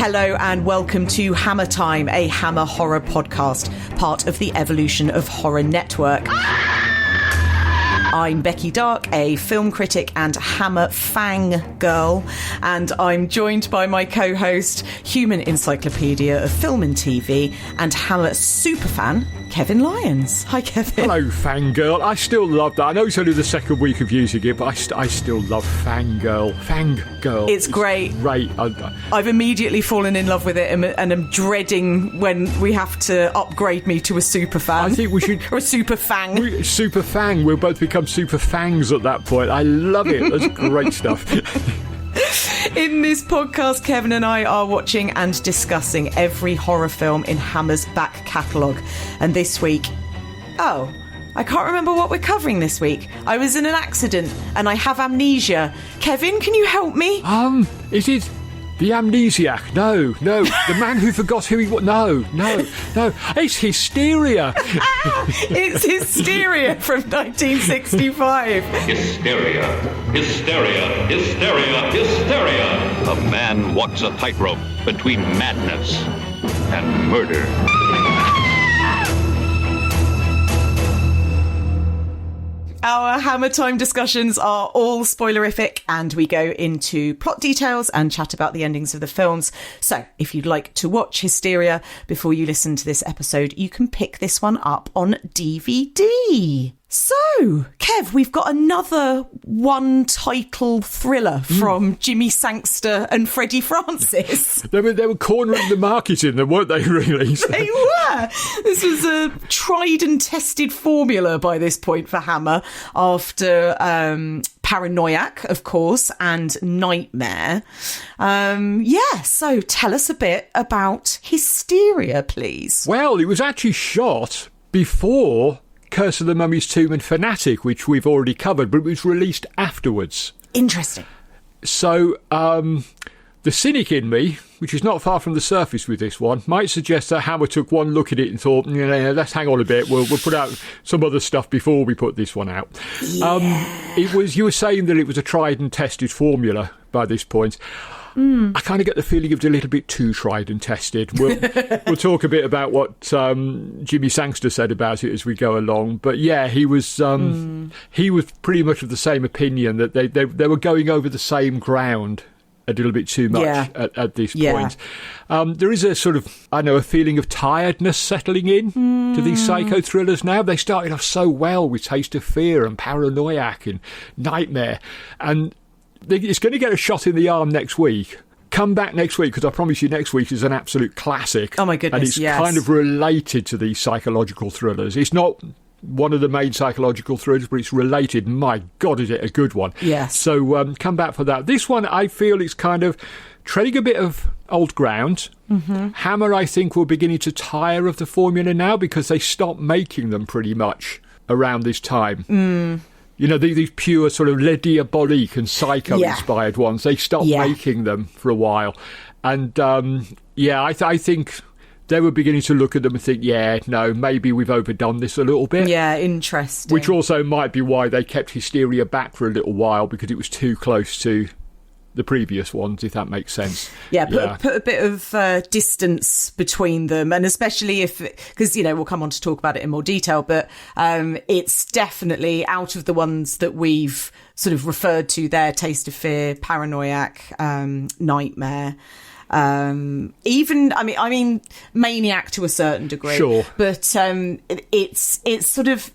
Hello and welcome to Hammer Time, a Hammer horror podcast, part of the Evolution of Horror Network. I'm Becky Darke, a film critic and Hammer fang girl, and I'm joined by my co-host, human encyclopedia of film and TV, and Hammer superfan, Kevin Lyons. Hi, Kevin. Hello, fangirl. I still love that. I know it's only the second week of using it, but I still love fangirl. Fangirl. It's great. Great. I've immediately fallen in love with it and am dreading when we have to upgrade me to a super fan. I think we should... or a super fang. Super fang. We'll both become super fangs at that point. I love it. That's great stuff. In this podcast, Kevin and I are watching and discussing every horror film in Hammer's back catalogue. And this week... I can't remember what we're covering this week. I was in an accident and I have amnesia. Kevin, can you help me? Is it the amnesiac? No. The man who forgot who he was. No. It's Hysteria. It's Hysteria from 1965. Hysteria. A man walks a tightrope between madness and murder. Our Hammer Time discussions are all spoilerific, and we go into plot details and chat about the endings of the films. So if you'd like to watch Hysteria before you listen to this episode, you can pick this one up on DVD. So, Kev, we've got another one-title thriller from Jimmy Sangster and Freddie Francis. They were cornering the market in them, weren't they, really? They were. This was a tried and tested formula by this point for Hammer after Paranoiac, of course, and Nightmare. So tell us a bit about Hysteria, please. Well, it was actually shot before Curse of the Mummy's Tomb and Fanatic, which we've already covered, but it was released afterwards. Interesting. So, the cynic in me, which is not far from the surface with this one, might suggest that Hammer took one look at it and thought, let's hang on a bit, we'll put out some other stuff before we put this one out. Yeah. You were saying that it was a tried and tested formula by this point. I kind of get the feeling it's a little bit too tried and tested. We'll talk a bit about what Jimmy Sangster said about it as we go along. But yeah, he was pretty much of the same opinion that they were going over the same ground a little bit too much at this point. There is a sort of, a feeling of tiredness settling in to these psycho thrillers now. They started off so well with Taste of Fear and Paranoiac and Nightmare, and it's going to get a shot in the arm next week. Come back next week, because I promise you next week is an absolute classic. Oh my goodness, and it's kind of related to these psychological thrillers. It's not one of the main psychological thrillers, but it's related. My God, is it a good one. Yes. So come back for that. This one, I feel it's kind of treading a bit of old ground. Mm-hmm. Hammer, I think, will beginning to tire of the formula now because they stopped making them pretty much around this time. These pure sort of Le Diabolique and psycho-inspired ones, they stopped making them for a while. And, I think they were beginning to look at them and think, maybe we've overdone this a little bit. Yeah, interesting. Which also might be why they kept Hysteria back for a little while, because it was too close to the previous ones, if that makes sense. Put a bit of distance between them, and especially because we'll come on to talk about it in more detail, but it's definitely out of the ones that we've sort of referred to there, Taste of Fear, Paranoiac, Nightmare, even I mean Maniac to a certain degree, sure, but it's sort of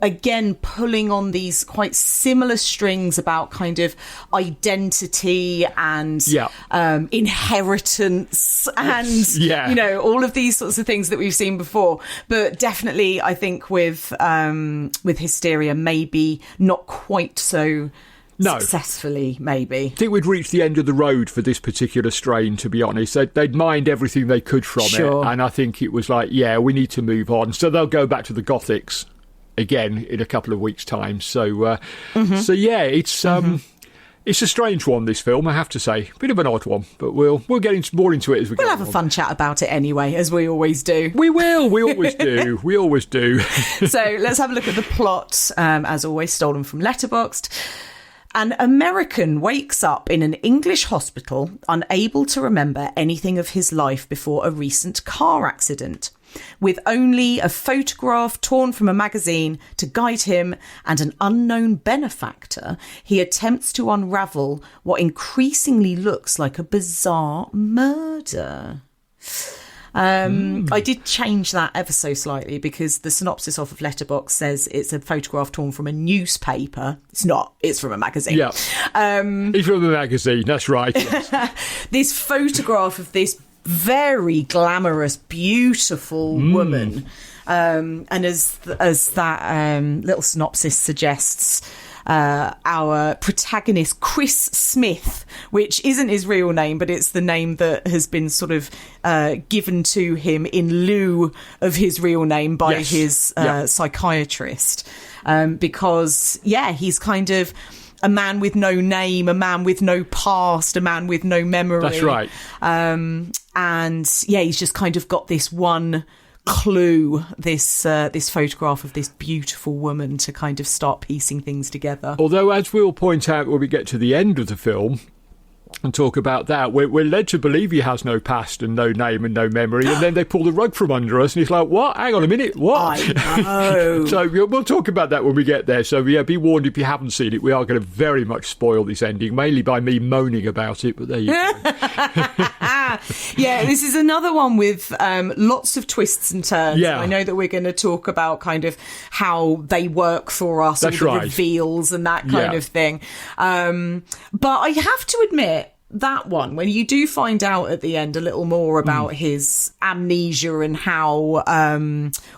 again pulling on these quite similar strings about kind of identity and inheritance and all of these sorts of things that we've seen before, but definitely I think with Hysteria maybe not quite so successfully, maybe. I think we'd reached the end of the road for this particular strain, to be honest. They'd mined everything they could from it, and I think it was like, we need to move on. So they'll go back to the Gothics again in a couple of weeks' time. So, it's a strange one, this film, I have to say. Bit of an odd one, but we'll get more into it as we go. We'll have a fun chat about it anyway, as we always do. We will. We always do. We always do. So let's have a look at the plot. As always, stolen from Letterboxd. An American wakes up in an English hospital, unable to remember anything of his life before a recent car accident. With only a photograph torn from a magazine to guide him and an unknown benefactor, he attempts to unravel what increasingly looks like a bizarre murder. I did change that ever so slightly because the synopsis off of Letterboxd says it's a photograph torn from a newspaper. It's not. It's from a magazine. Yeah. It's from a magazine. That's right. Yes. This photograph of this very glamorous, beautiful woman. And as that little synopsis suggests, our protagonist, Chris Smith, which isn't his real name, but it's the name that has been sort of given to him in lieu of his real name by his psychiatrist. Because, he's kind of a man with no name, a man with no past, a man with no memory. That's right. And he's just kind of got this one clue, this photograph of this beautiful woman to kind of start piecing things together. Although, as we'll point out when we get to the end of the film and talk about that, we're led to believe he has no past and no name and no memory, and then they pull the rug from under us and he's like, what? Hang on a minute, what? I know. So we'll talk about that when we get there. So be warned if you haven't seen it, we are going to very much spoil this ending, mainly by me moaning about it, but there you go. This is another one with lots of twists and turns. Yeah. I know that we're going to talk about kind of how they work for us, That's all the right. reveals and that kind of thing. But I have to admit, that one, when you do find out at the end a little more about his amnesia and how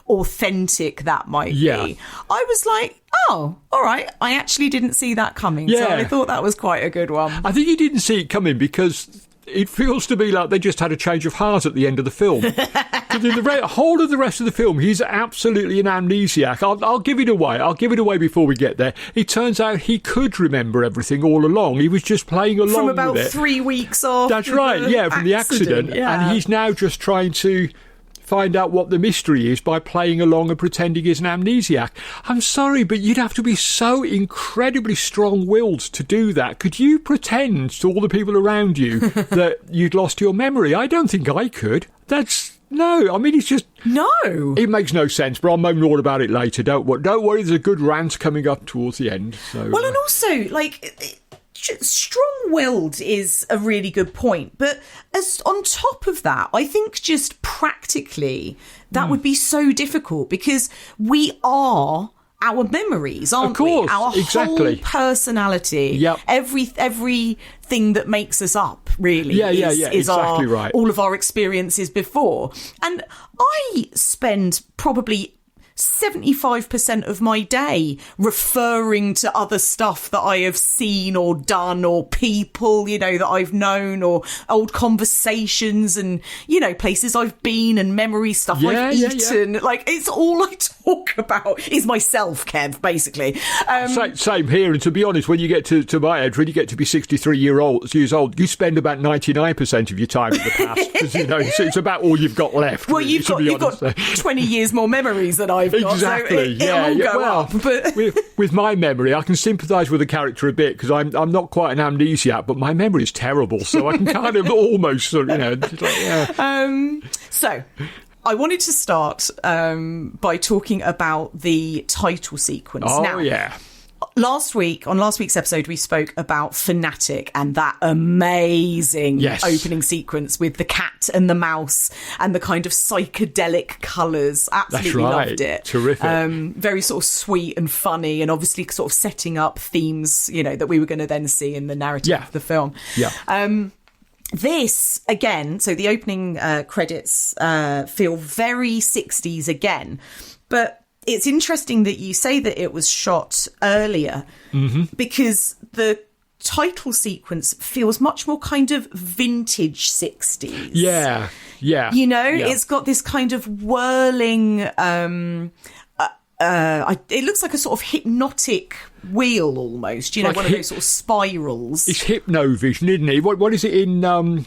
authentic that might be, I was like, oh, all right, I actually didn't see that coming. So I thought that was quite a good one. I think you didn't see it coming because it feels to me like they just had a change of heart at the end of the film. Because in the whole of the rest of the film, he's absolutely an amnesiac. I'll give it away. I'll give it away before we get there. It turns out he could remember everything all along. He was just playing along from about with it. 3 weeks off. That's right, from the accident. Yeah. And he's now just trying to find out what the mystery is by playing along and pretending he's an amnesiac. I'm sorry, but you'd have to be so incredibly strong-willed to do that. Could you pretend to all the people around you that you'd lost your memory? I don't think I could. No, I mean, it's just... No. It makes no sense, but I'll moan more about it later. Don't worry, there's a good rant coming up towards the end. So, well, and also, strong-willed is a really good point, but as on top of that, I think just practically that would be so difficult because we are our memories, aren't we? Our whole personality, everything that makes us up, really, is exactly right. All of our experiences before. And I spend probably 75% of my day referring to other stuff that I have seen or done or people, that I've known or old conversations and, places I've been and memory stuff I've eaten. Like, it's all I talk about is myself, Kev, basically. Same here. And to be honest, when you get to my age, when you get to be 63 years old, you spend about 99% of your time in the past. Because, it's about all you've got left. Well, really, you've got 20 years more memories than I've got. Exactly. So it'll go up. But with my memory, I can sympathise with the character a bit because I'm not quite an amnesiac, but my memory is terrible, so I can kind of almost, So I wanted to start by talking about the title sequence. Oh, now, last week's episode, we spoke about Fanatic and that amazing opening sequence with the cat and the mouse and the kind of psychedelic colours. Absolutely loved it. Terrific. Very sort of sweet and funny, and obviously sort of setting up themes, that we were going to then see in the narrative of the film. Yeah. This, again, so the opening credits feel very 60s again, but it's interesting that you say that it was shot earlier because the title sequence feels much more kind of vintage 60s. Yeah. It's got this kind of whirling... it looks like a sort of hypnotic wheel almost, like one of those sort of spirals. It's hypnovision, isn't it? What is it in...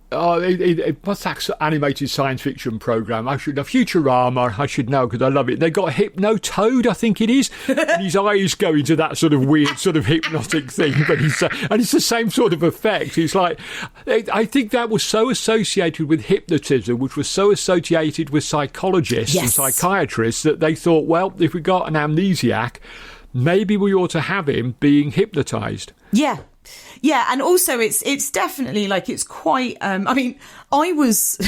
what's that animated science fiction program? I should know. Futurama, I should know because I love it. They got a Hypno-Toad, I think it is, and his eyes go into that sort of weird, sort of hypnotic thing. But and it's the same sort of effect. It's like, I think that was so associated with hypnotism, which was so associated with psychologists and psychiatrists, that they thought, well, if we got an amnesiac, maybe we ought to have him being hypnotised. Yeah. Yeah, and also it's definitely like it's quite. I mean, I was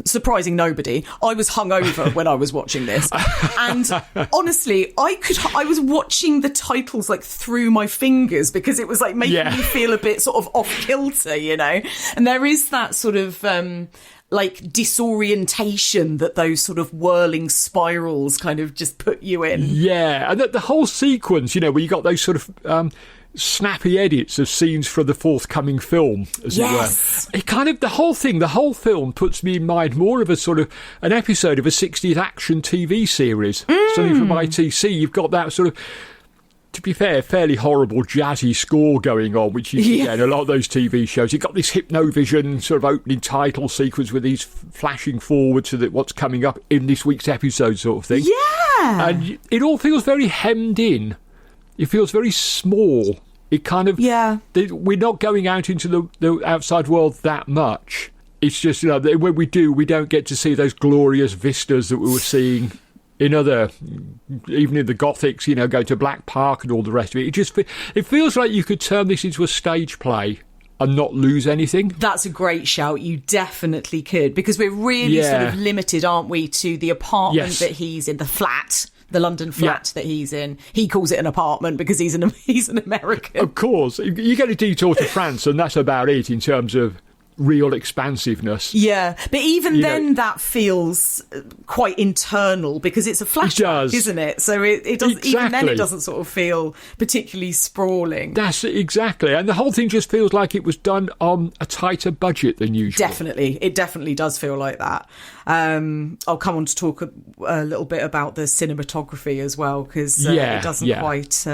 surprising nobody. I was hungover when I was watching this, and honestly, I was watching the titles like through my fingers because it was like making me feel a bit sort of off kilter, you know. And there is that sort of. Like disorientation that those sort of whirling spirals kind of just put you in. Yeah, and the whole sequence, you know, where you got those sort of snappy edits of scenes from the forthcoming film, as it were. It kind of, the whole film puts me in mind more of a sort of an episode of a 60s action TV series. Something from ITC. You've got that sort of, to be fair, fairly horrible jazzy score going on, which you get in a lot of those TV shows. You've got this Hypnovision sort of opening title sequence with these flashing forward to what's coming up in this week's episode sort of thing. Yeah! And it all feels very hemmed in. It feels very small. It kind of... Yeah. We're not going out into the outside world that much. It's just, you know, when we do, we don't get to see those glorious vistas that we were seeing... in other, even in the Gothics, you know, go to Black Park and all the rest of it. It feels like you could turn this into a stage play and not lose anything. That's a great shout. You definitely could, because we're really sort of limited, aren't we, to the apartment that he's in, the flat. The London flat that he's in. He calls it an apartment because he's an American. Of course. You get a detour to France and that's about it in terms of real expansiveness. Yeah, but even then that feels quite internal because it's a flashback, isn't it? So it doesn't, even then it doesn't sort of feel particularly sprawling. That's exactly. And the whole thing just feels like it was done on a tighter budget than usual. Definitely. It definitely does feel like that. I'll come on to talk a little bit about the cinematography as well because it doesn't quite...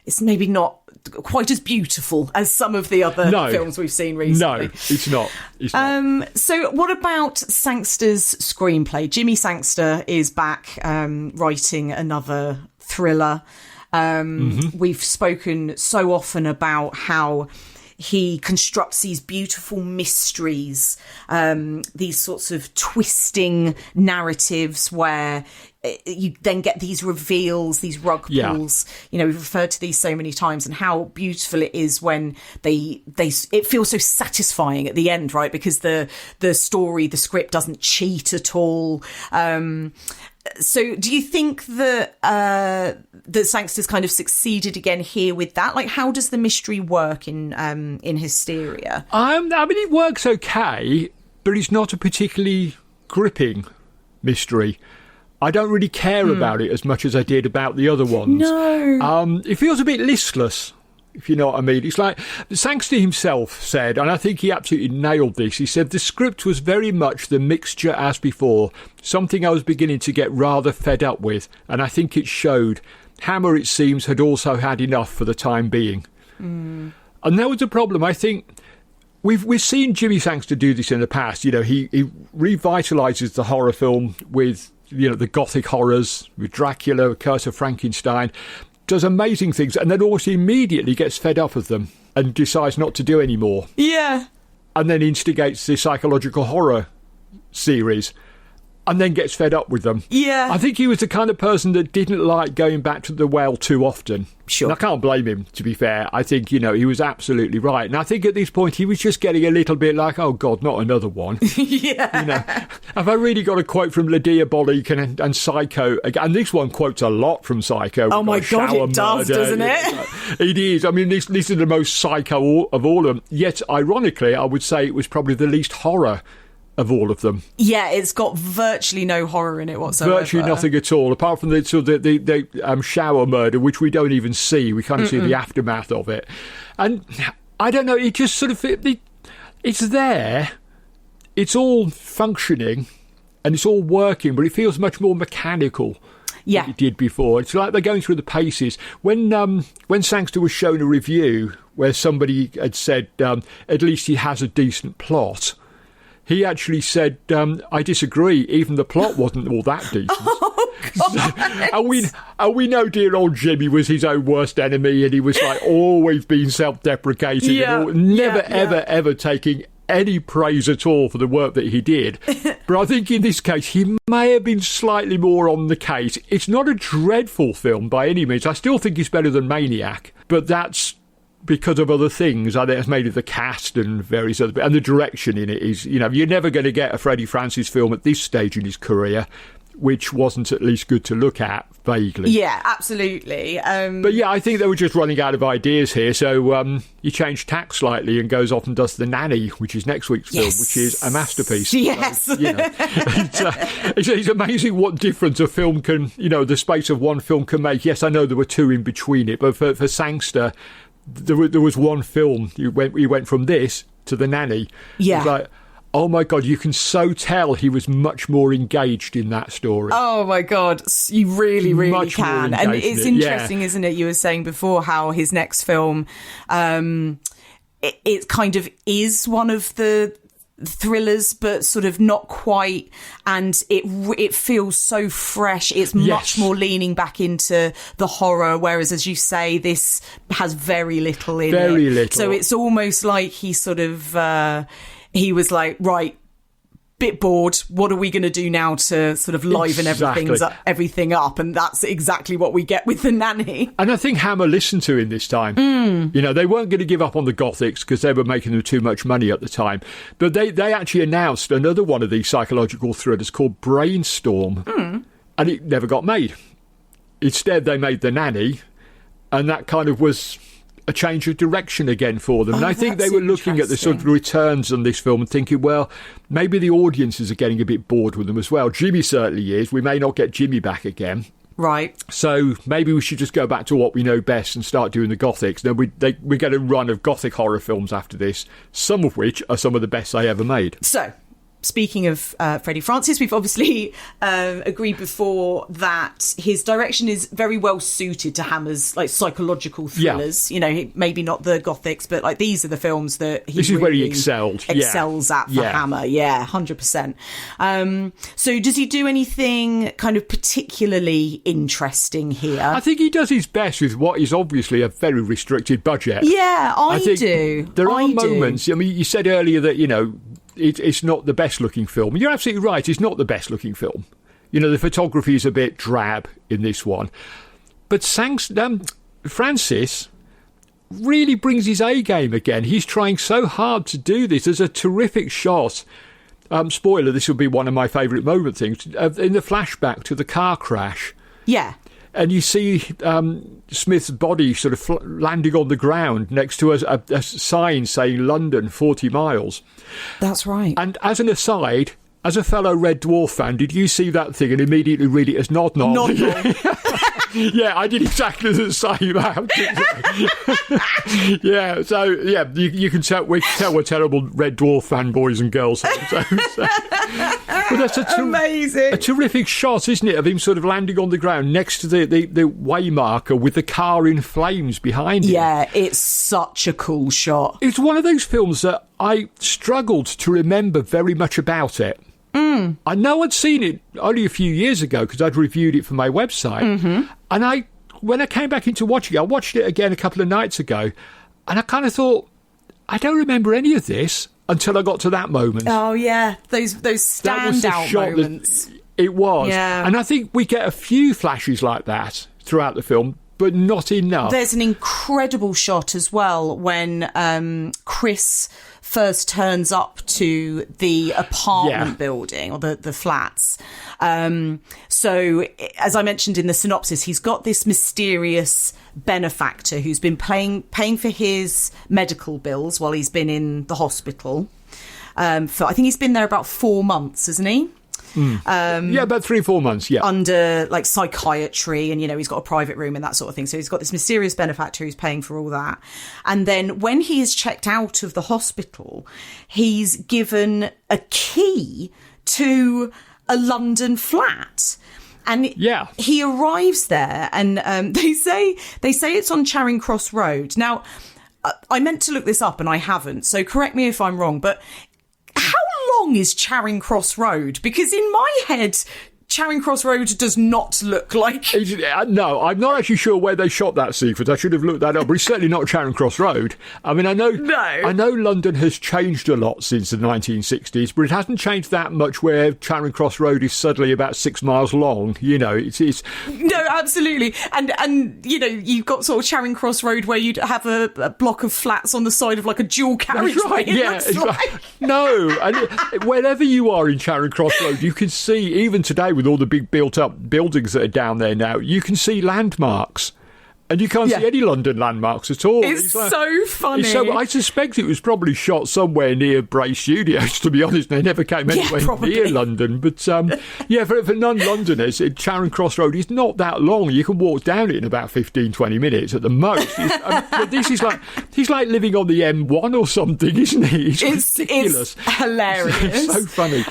it's maybe not quite as beautiful as some of the other films we've seen recently. No, it's not. It's not. So what about Sangster's screenplay? Jimmy Sangster is back writing another thriller. We've spoken so often about how he constructs these beautiful mysteries, these sorts of twisting narratives where you then get these reveals, these rug pulls. You know, we've referred to these so many times, and how beautiful it is when it feels so satisfying at the end, right? Because the story, the script doesn't cheat at all. So do you think that the Sangster's kind of succeeded again here with that? Like, how does the mystery work in Hysteria? I mean, it works okay, but it's not a particularly gripping mystery. I don't really care about it as much as I did about the other ones. No. It feels a bit listless, if you know what I mean. It's like Sangster himself said, and I think he absolutely nailed this, he said, the script was very much the mixture as before, something I was beginning to get rather fed up with, and I think it showed. Hammer, it seems, had also had enough for the time being. And that was a problem. I think we've seen Jimmy Sangster do this in the past. You know, he revitalises the horror film with... you know, the Gothic horrors, with Dracula, Curse of Frankenstein, does amazing things, and then almost immediately gets fed up of them and decides not to do any more. Yeah. And then instigates the psychological horror series and then gets fed up with them. Yeah. I think he was the kind of person that didn't like going back to the well too often. Sure. And I can't blame him, to be fair. I think, you know, he was absolutely right. And I think at this point he was just getting a little bit like, oh, God, not another one. Yeah. You know, have I really got a quote from La Diabolique and Psycho? And this one quotes a lot from Psycho. Oh, my God, it does, doesn't it? It is. I mean, this is the most psycho of all of them. Yet, ironically, I would say it was probably the least horror of all of them. Yeah, it's got virtually no horror in it whatsoever. Virtually nothing at all, apart from the shower murder, which we don't even see. We kind of see the aftermath of it. And I don't know, it just sort of... it's there, it's all functioning, and it's all working, but it feels much more mechanical Yeah. that he did before. It's like they're going through the paces. When Sangster was shown a review where somebody had said, at least he has a decent plot, he actually said, I disagree, even the plot wasn't all that decent. And we know dear old Jimmy was his own worst enemy, and he was like always being self-deprecating, ever taking any praise at all for the work that he did. But I think in this case he may have been slightly more on the case. It's not a dreadful film by any means. I still think it's better than Maniac, but that's because of other things. I think it's made of the cast and various other, and the direction in it is, you're never going to get a Freddie Francis film at this stage in his career which wasn't at least good to look at, vaguely. Yeah, absolutely. But yeah, I think they were just running out of ideas here, so he changed tack slightly and goes off and does The Nanny, which is next week's film, which is a masterpiece. Yes. So, it's amazing what difference a film can, the space of one film can make. Yes, I know there were two in between it, but for Sangster, there was one film. He went from this to The Nanny. Yeah. It was like, oh my God, you can so tell he was much more engaged in that story. Oh my God, you really, really much can. And it's interesting, isn't it? You were saying before how his next film, it kind of is one of the thrillers, but sort of not quite, and it feels so fresh. It's much more leaning back into the horror, whereas, as you say, this has very little in it. Very little. So it's almost like he sort of he was like, right, bit bored, what are we going to do now to sort of liven everything up? And that's exactly what we get with The Nanny. And I think Hammer listened to him this time. They weren't going to give up on the Gothics because they were making them too much money at the time. But they actually announced another one of these psychological thrillers called Brainstorm. And it never got made. Instead, they made The Nanny, and that kind of was a change of direction again for them. And I think they were looking at the sort of returns on this film and thinking, well, maybe the audiences are getting a bit bored with them as well. Jimmy certainly is. We may not get Jimmy back again. Right. So maybe we should just go back to what we know best and start doing the Gothics. Then we get a run of Gothic horror films after this, some of which are some of the best they ever made. So, speaking of Freddie Francis, we've obviously agreed before that his direction is very well suited to Hammer's like psychological thrillers. Maybe not the Gothics, but like these are the films that he is where he excels at for Hammer. Yeah, 100%. So does he do anything kind of particularly interesting here? I think he does his best with what is obviously a very restricted budget. Yeah, I think do. There are moments. I mean, you said earlier that it's not the best looking film. You're absolutely right. It's not the best looking film. The photography is a bit drab in this one. But Francis really brings his A game again. He's trying so hard to do this. There's a terrific shot. Spoiler, this will be one of my favourite moment things. In the flashback to the car crash. Yeah. And you see Smith's body sort of landing on the ground next to a sign saying London, 40 miles. That's right. And as an aside, as a fellow Red Dwarf fan, did you see that thing and immediately read it as Nod Nod? Nod Nod. Yeah, I did exactly the same. You can tell we're terrible Red Dwarf fanboys and girls. But that's amazing. A terrific shot, isn't it, of him sort of landing on the ground next to the way marker with the car in flames behind him. Yeah, it's such a cool shot. It's one of those films that I struggled to remember very much about it. I know I'd seen it only a few years ago because I'd reviewed it for my website. And when I came back into watching it, I watched it again a couple of nights ago, and I kind of thought, I don't remember any of this until I got to that moment. Oh, yeah. Those standout moments. It was. Yeah. And I think we get a few flashes like that throughout the film, but not enough. There's an incredible shot as well when Chris first turns up to the apartment building or the flats. So, as I mentioned in the synopsis, he's got this mysterious benefactor who's been paying for his medical bills while he's been in the hospital. I think he's been there about 4 months, hasn't he? About 3-4 months, under like psychiatry, and he's got a private room and that sort of thing. So he's got this mysterious benefactor who's paying for all that. And then when he is checked out of the hospital, he's given a key to a London flat. And he arrives there, and they say it's on Charing Cross Road. Now, I meant to look this up and I haven't, so correct me if I'm wrong, but how long is Charing Cross Road? Because in my head, Charing Cross Road does not look like... No, I'm not actually sure where they shot that sequence. I should have looked that up, but it's certainly not Charing Cross Road. I mean, I know London has changed a lot since the 1960s, but it hasn't changed that much where Charing Cross Road is suddenly about 6 miles long. You know, it's... No, absolutely. And you know, you've got sort of Charing Cross Road where you'd have a block of flats on the side of like a dual carriageway. That's right, yeah. No, and wherever you are in Charing Cross Road, you can see, even today, with all the big built-up buildings that are down there now, you can see landmarks. And you can't see any London landmarks at all. It's so funny. I suspect it was probably shot somewhere near Bray Studios, to be honest. They never came anywhere near London. But, for non-Londoners, Charing Cross Road is not that long. You can walk down it in about 15, 20 minutes at the most. He's like living on the M1 or something, isn't he? It's ridiculous. It's hilarious. It's so funny.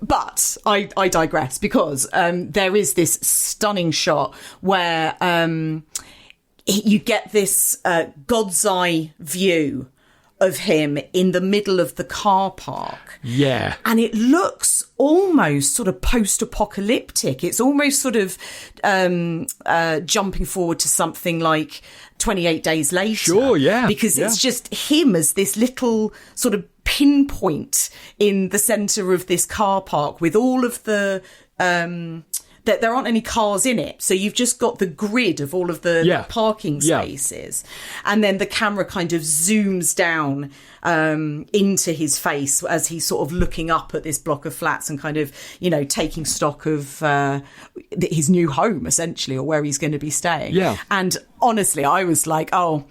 But I digress, because there is this stunning shot where... you get this God's eye view of him in the middle of the car park. Yeah. And it looks almost sort of post-apocalyptic. It's almost sort of jumping forward to something like 28 Days Later. Sure, yeah. Because it's just him as this little sort of pinpoint in the centre of this car park with all of the... that there aren't any cars in it. So you've just got the grid of all of the parking spaces. And then the camera kind of zooms down into his face as he's sort of looking up at this block of flats and kind of, you know, taking stock of his new home, essentially, or where he's going to be staying. Yeah. And honestly, I was like, oh...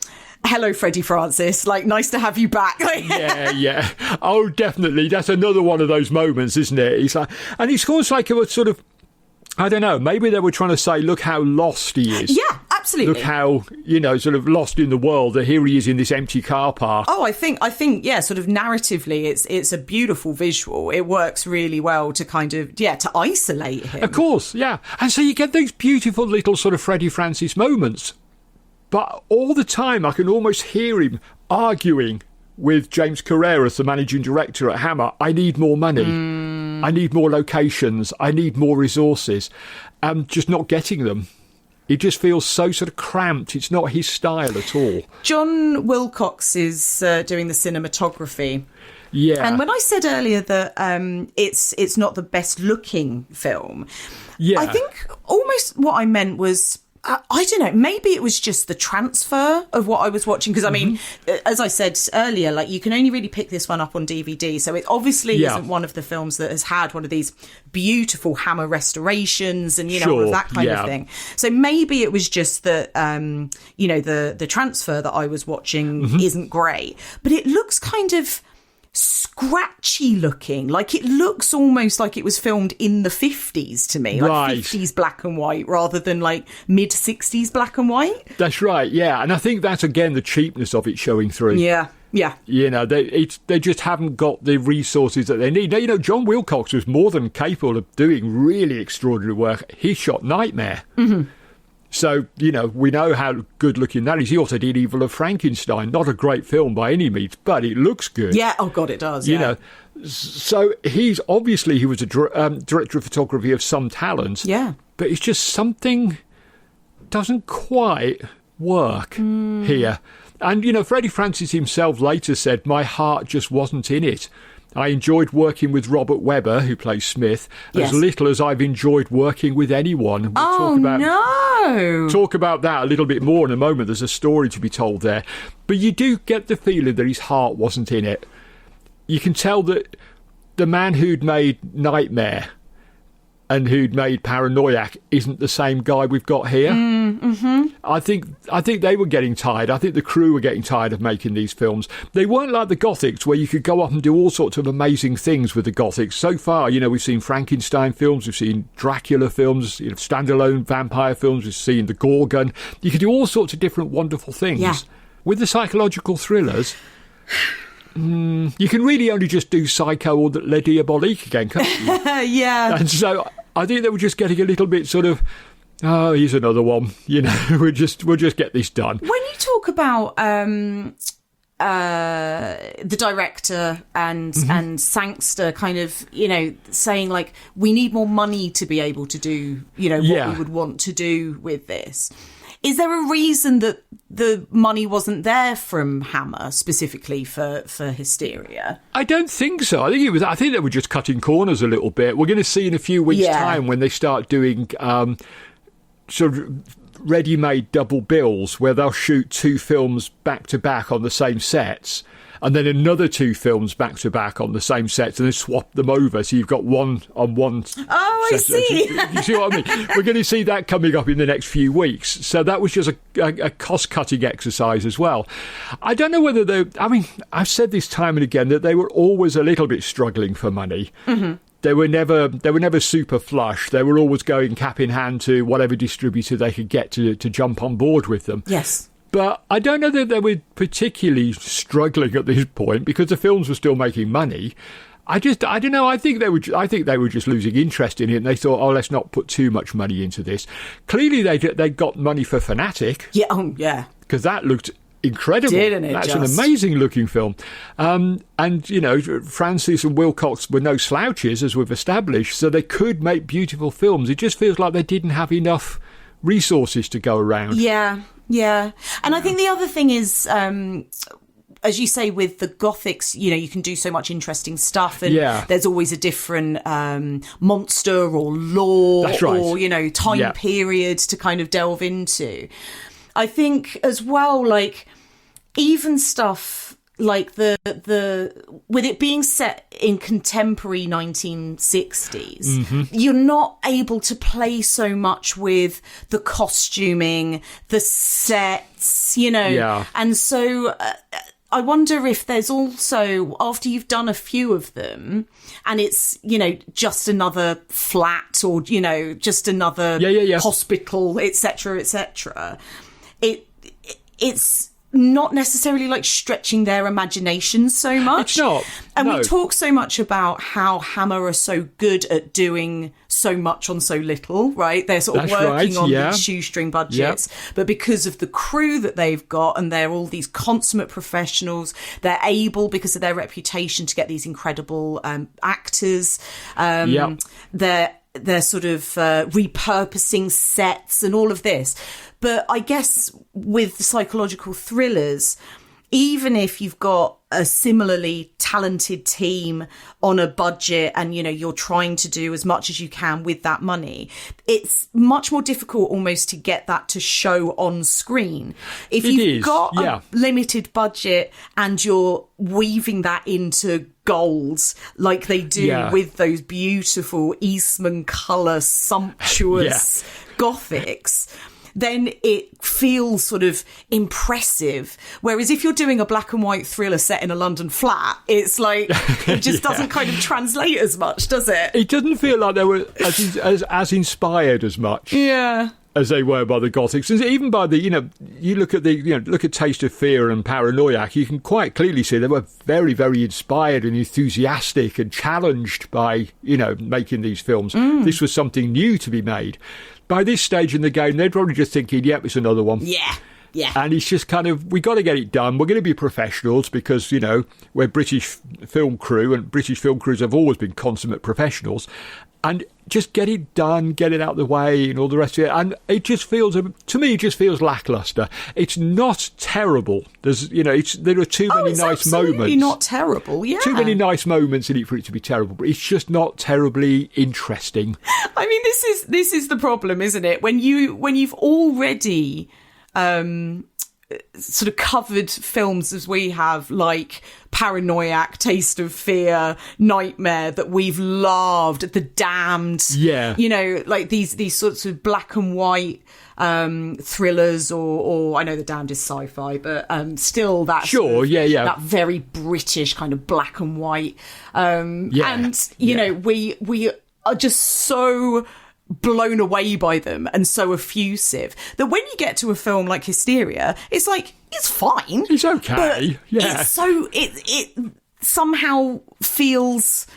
Hello, Freddie Francis. Like, nice to have you back. Yeah. Oh, definitely. That's another one of those moments, isn't it? He's like, and it's almost like a sort of, I don't know, maybe they were trying to say, look how lost he is. Yeah, absolutely. Look how, you know, sort of lost in the world, that here he is in this empty car park. Oh, I think, yeah, sort of narratively, it's a beautiful visual. It works really well to kind of, to isolate him. Of course, yeah. And so you get these beautiful little sort of Freddie Francis moments. But all the time, I can almost hear him arguing with James Carreras, the managing director at Hammer. I need more money. I need more locations. I need more resources. I'm just not getting them. It just feels so sort of cramped. It's not his style at all. John Wilcox is doing the cinematography. Yeah. And when I said earlier that it's not the best looking film, I think almost what I meant was... I don't know, maybe it was just the transfer of what I was watching, because I mean, as I said earlier, like, you can only really pick this one up on DVD, so it obviously isn't one of the films that has had one of these beautiful Hammer restorations and, you know, all of that kind of thing. So maybe it was just that, you know, the transfer that I was watching isn't great, but it looks kind of scratchy looking. Like, it looks almost like it was filmed in the 50s to me, like 50s black and white rather than like mid 60s black and white. That's right, yeah. And I think that's again the cheapness of it showing through. Yeah. You know, they just haven't got the resources that they need. Now, you know, John Wilcox was more than capable of doing really extraordinary work. He shot Nightmare. So, you know, we know how good looking that is. He also did Evil of Frankenstein. Not a great film by any means, but it looks good. Yeah, oh God, it does. You know, so he was a director of photography of some talent. Yeah. But it's just something doesn't quite work here. And, you know, Freddie Francis himself later said, my heart just wasn't in it. I enjoyed working with Robert Webber, who plays Smith, as little as I've enjoyed working with anyone. We'll talk about that a little bit more in a moment. There's a story to be told there. But you do get the feeling that his heart wasn't in it. You can tell that the man who'd made Nightmare and who'd made Paranoiac isn't the same guy we've got here. I think they were getting tired. I think the crew were getting tired of making these films. They weren't like the Gothics, where you could go off and do all sorts of amazing things with the Gothics. So far, you know, we've seen Frankenstein films, we've seen Dracula films, you know, standalone vampire films, we've seen the Gorgon. You could do all sorts of different wonderful things. Yeah. With the psychological thrillers... you can really only just do Psycho or Les Diaboliques again, can't you? Yeah. And so I think they were just getting a little bit sort of, oh, here's another one. You know, we'll just get this done. When you talk about the director and Sangster kind of, you know, saying like, we need more money to be able to do, you know, what we would want to do with this. Is there a reason that the money wasn't there from Hammer specifically for Hysteria? I don't think so. I think they were just cutting corners a little bit. We're going to see in a few weeks' time when they start doing sort of ready-made double bills where they'll shoot 2 films back-to-back on the same sets and then another 2 films back-to-back on the same sets and then swap them over so you've got one on one. Oh, I see. You see what I mean? We're going to see that coming up in the next few weeks. So that was just a cost-cutting exercise as well. I don't know whether I've said this time and again that they were always a little bit struggling for money. Mm-hmm. They were never super flush. They were always going cap in hand to whatever distributor they could get to jump on board with them. Yes. But I don't know that they were particularly struggling at this point because the films were still making money. I don't know. I think they were just losing interest in it, and they thought, oh, let's not put too much money into this. Clearly, they got money for Fanatic. Yeah. Oh, yeah. Because that looked incredible. Didn't it? That's an amazing looking film. And, you know, Francis and Wilcox were no slouches, as we've established, so they could make beautiful films. It just feels like they didn't have enough resources to go around. Yeah. And I think the other thing is, as you say, with the Gothics, you know, you can do so much interesting stuff, and there's always a different monster or lore or, you know, time period to kind of delve into. I think as well, like, even stuff like the with it being set in contemporary 1960s, you're not able to play so much with the costuming, the sets, you know, and so I wonder if there's also, after you've done a few of them and it's, you know, just another flat or, you know, just another hospital, etc., it's not necessarily like stretching their imaginations so much. It's not. And we talk so much about how Hammer are so good at doing so much on so little, right? They're sort of working on these shoestring budgets, but because of the crew that they've got and they're all these consummate professionals, they're able, because of their reputation, to get these incredible actors. They're sort of repurposing sets and all of this. But I guess with psychological thrillers, even if you've got a similarly talented team on a budget and, you know, you're trying to do as much as you can with that money, it's much more difficult almost to get that to show on screen. If you've got a limited budget and you're weaving that into golds like they do with those beautiful Eastman colour, sumptuous Gothics, then it feels sort of impressive. Whereas if you're doing a black and white thriller set in a London flat, it's like, it just doesn't kind of translate as much, does it? It doesn't feel like they were as inspired as much. Yeah. As they were by the Gothics. And even by the, you know, you look at Taste of Fear and Paranoiac, you can quite clearly see they were very, very inspired and enthusiastic and challenged by, you know, making these films. This was something new to be made. By this stage in the game, they're probably just thinking, yep, it's another one. Yeah. And it's just kind of, we got to get it done. We're going to be professionals because, you know, we're British film crew, and British film crews have always been consummate professionals. And just get it done, get it out of the way and all the rest of it. And it just feels, to me, it just feels lacklustre. It's not terrible. There's, you know, there are too many nice moments. It's not terrible, Too many nice moments in it for it to be terrible. But it's just not terribly interesting. I mean, this is the problem, isn't it? When you've already sort of covered films as we have, like Paranoiac, Taste of Fear, Nightmare, that we've loved, The Damned, you know, like these sorts of black and white thrillers, or I know The Damned is sci-fi, but still that that very British kind of black and white, and you know, we are just so blown away by them and so effusive that when you get to a film like Hysteria, it's like, it's fine, it's okay, but it's so it somehow feels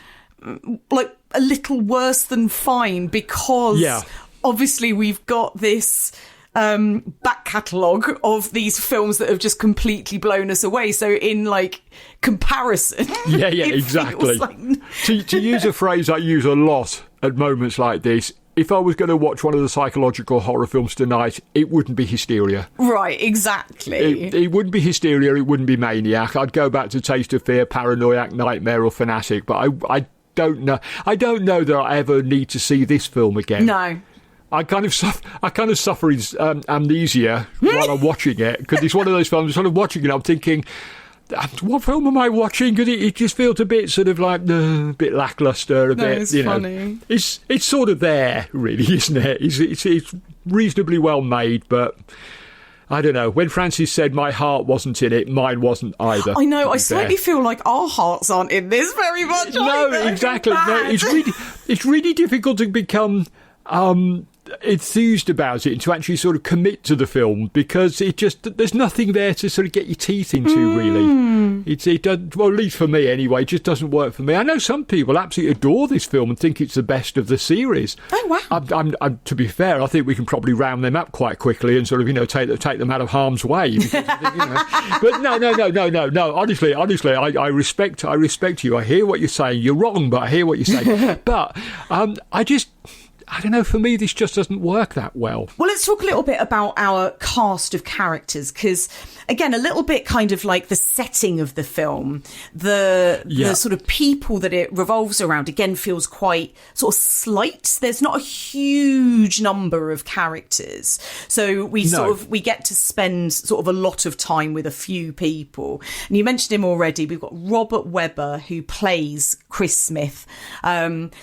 like a little worse than fine, because obviously we've got this back catalogue of these films that have just completely blown us away. So in like comparison, exactly. Like... to use a phrase I use a lot at moments like this, if I was going to watch one of the psychological horror films tonight, it wouldn't be Hysteria. Right, exactly. It wouldn't be Hysteria, it wouldn't be Maniac. I'd go back to Taste of Fear, Paranoiac, Nightmare or Fanatic, but I don't know. I don't know that I ever need to see this film again. No. I kind of suffer amnesia while I'm watching it, because it's one of those films, sort of watching it, I'm thinking, what film am I watching? Because it just feels a bit sort of like a bit lackluster, it's funny. It's sort of there, really, isn't it? It's reasonably well made, but I don't know. When Francis said my heart wasn't in it, mine wasn't either. I know. I slightly feel like our hearts aren't in this very much. No, exactly. No, it's really difficult to become enthused about it and to actually sort of commit to the film, because there's nothing there to sort of get your teeth into, really. It doesn't, well, at least for me anyway, it just doesn't work for me. I know some people absolutely adore this film and think it's the best of the series. Oh wow! I'm to be fair, I think we can probably round them up quite quickly and sort of take them out of harm's way. Because, But no. Honestly, I respect you. I hear what you're saying. You're wrong, but I hear what you're saying. But I don't know, for me, this just doesn't work that well. Well, let's talk a little bit about our cast of characters, because, again, a little bit kind of like the setting of the film, the sort of people that it revolves around, again, feels quite sort of slight. There's not a huge number of characters. So we get to spend sort of a lot of time with a few people. And you mentioned him already. We've got Robert Webber, who plays Chris Smith.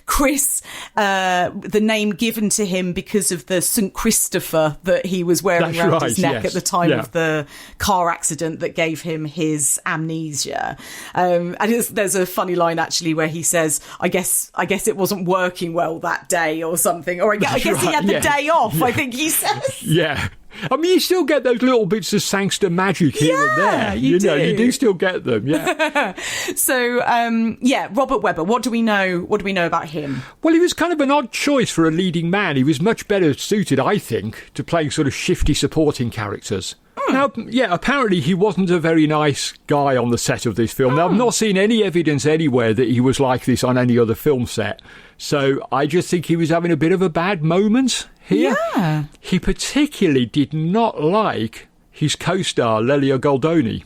Chris, the name given to him because of the St. Christopher that he was wearing around his neck at the time of the car accident that gave him his amnesia. And there's a funny line actually where he says, I guess it wasn't working well that day or something, or I guess he had the day off, I think he says. Yeah. I mean, you still get those little bits of Sangster magic here and there. You do still get them, yeah. So, Robert Webber, what do we know about him? Well, he was kind of an odd choice for a leading man. He was much better suited, I think, to playing sort of shifty supporting characters. Now, apparently he wasn't a very nice guy on the set of this film. Now, I've not seen any evidence anywhere that he was like this on any other film set. So I just think he was having a bit of a bad moment here. Yeah. He particularly did not like his co-star, Lelia Goldoni.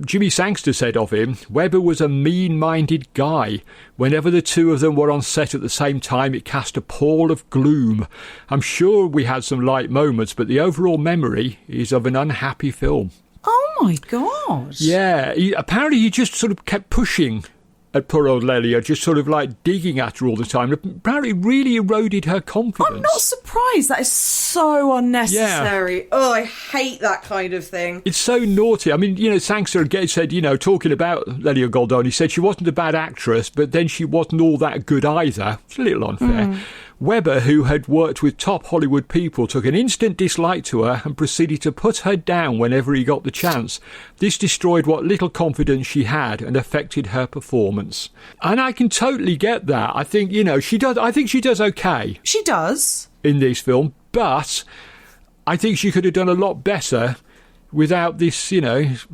Jimmy Sangster said of him, Webber was a mean-minded guy. Whenever the two of them were on set at the same time, it cast a pall of gloom. I'm sure we had some light moments, but the overall memory is of an unhappy film. Oh, my God. Yeah, apparently he just sort of kept pushing at poor old Lelia, just sort of like digging at her all the time. Apparently really eroded her confidence. I'm not surprised. That is so unnecessary. Yeah. Oh, I hate that kind of thing. It's so naughty. I mean, Sangster again said, talking about Lelia Goldoni, said she wasn't a bad actress, but then she wasn't all that good either. It's a little unfair. Webber, who had worked with top Hollywood people, took an instant dislike to her and proceeded to put her down whenever he got the chance. This destroyed what little confidence she had and affected her performance. And I can totally get that. I think, she does. I think she does okay. She does. In this film, but I think she could have done a lot better without this,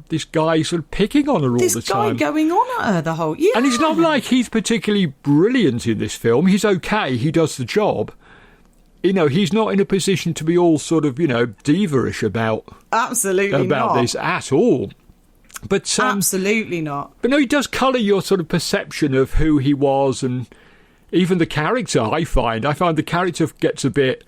this guy sort of picking on her all the time. This guy going on at her the whole... Yeah. And it's not like he's particularly brilliant in this film. He's okay. He does the job. He's not in a position to be all sort of, diva-ish about... Absolutely about not. this at all. But absolutely not. But no, he does colour your sort of perception of who he was, and even the character, I find the character gets a bit...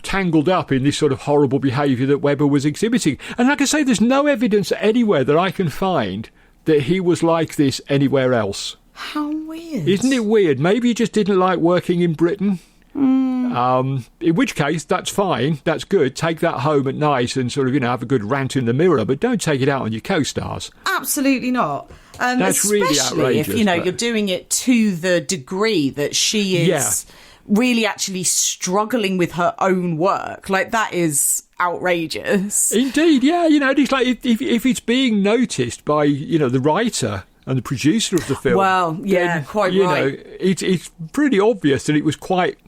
tangled up in this sort of horrible behaviour that Webber was exhibiting. And like I say, there's no evidence anywhere that I can find that he was like this anywhere else. How weird. Isn't it weird? Maybe he just didn't like working in Britain. In which case, that's fine. That's good. Take that home at night and sort of, have a good rant in the mirror, but don't take it out on your co-stars. Absolutely not. That's really outrageous. If, you're doing it to the degree that she is... Yeah. Really actually struggling with her own work. Like, that is outrageous. Indeed, yeah. It's like if it's being noticed by, the writer and the producer of the film, Well, yeah, then, quite you right. know, it's pretty obvious that it was quite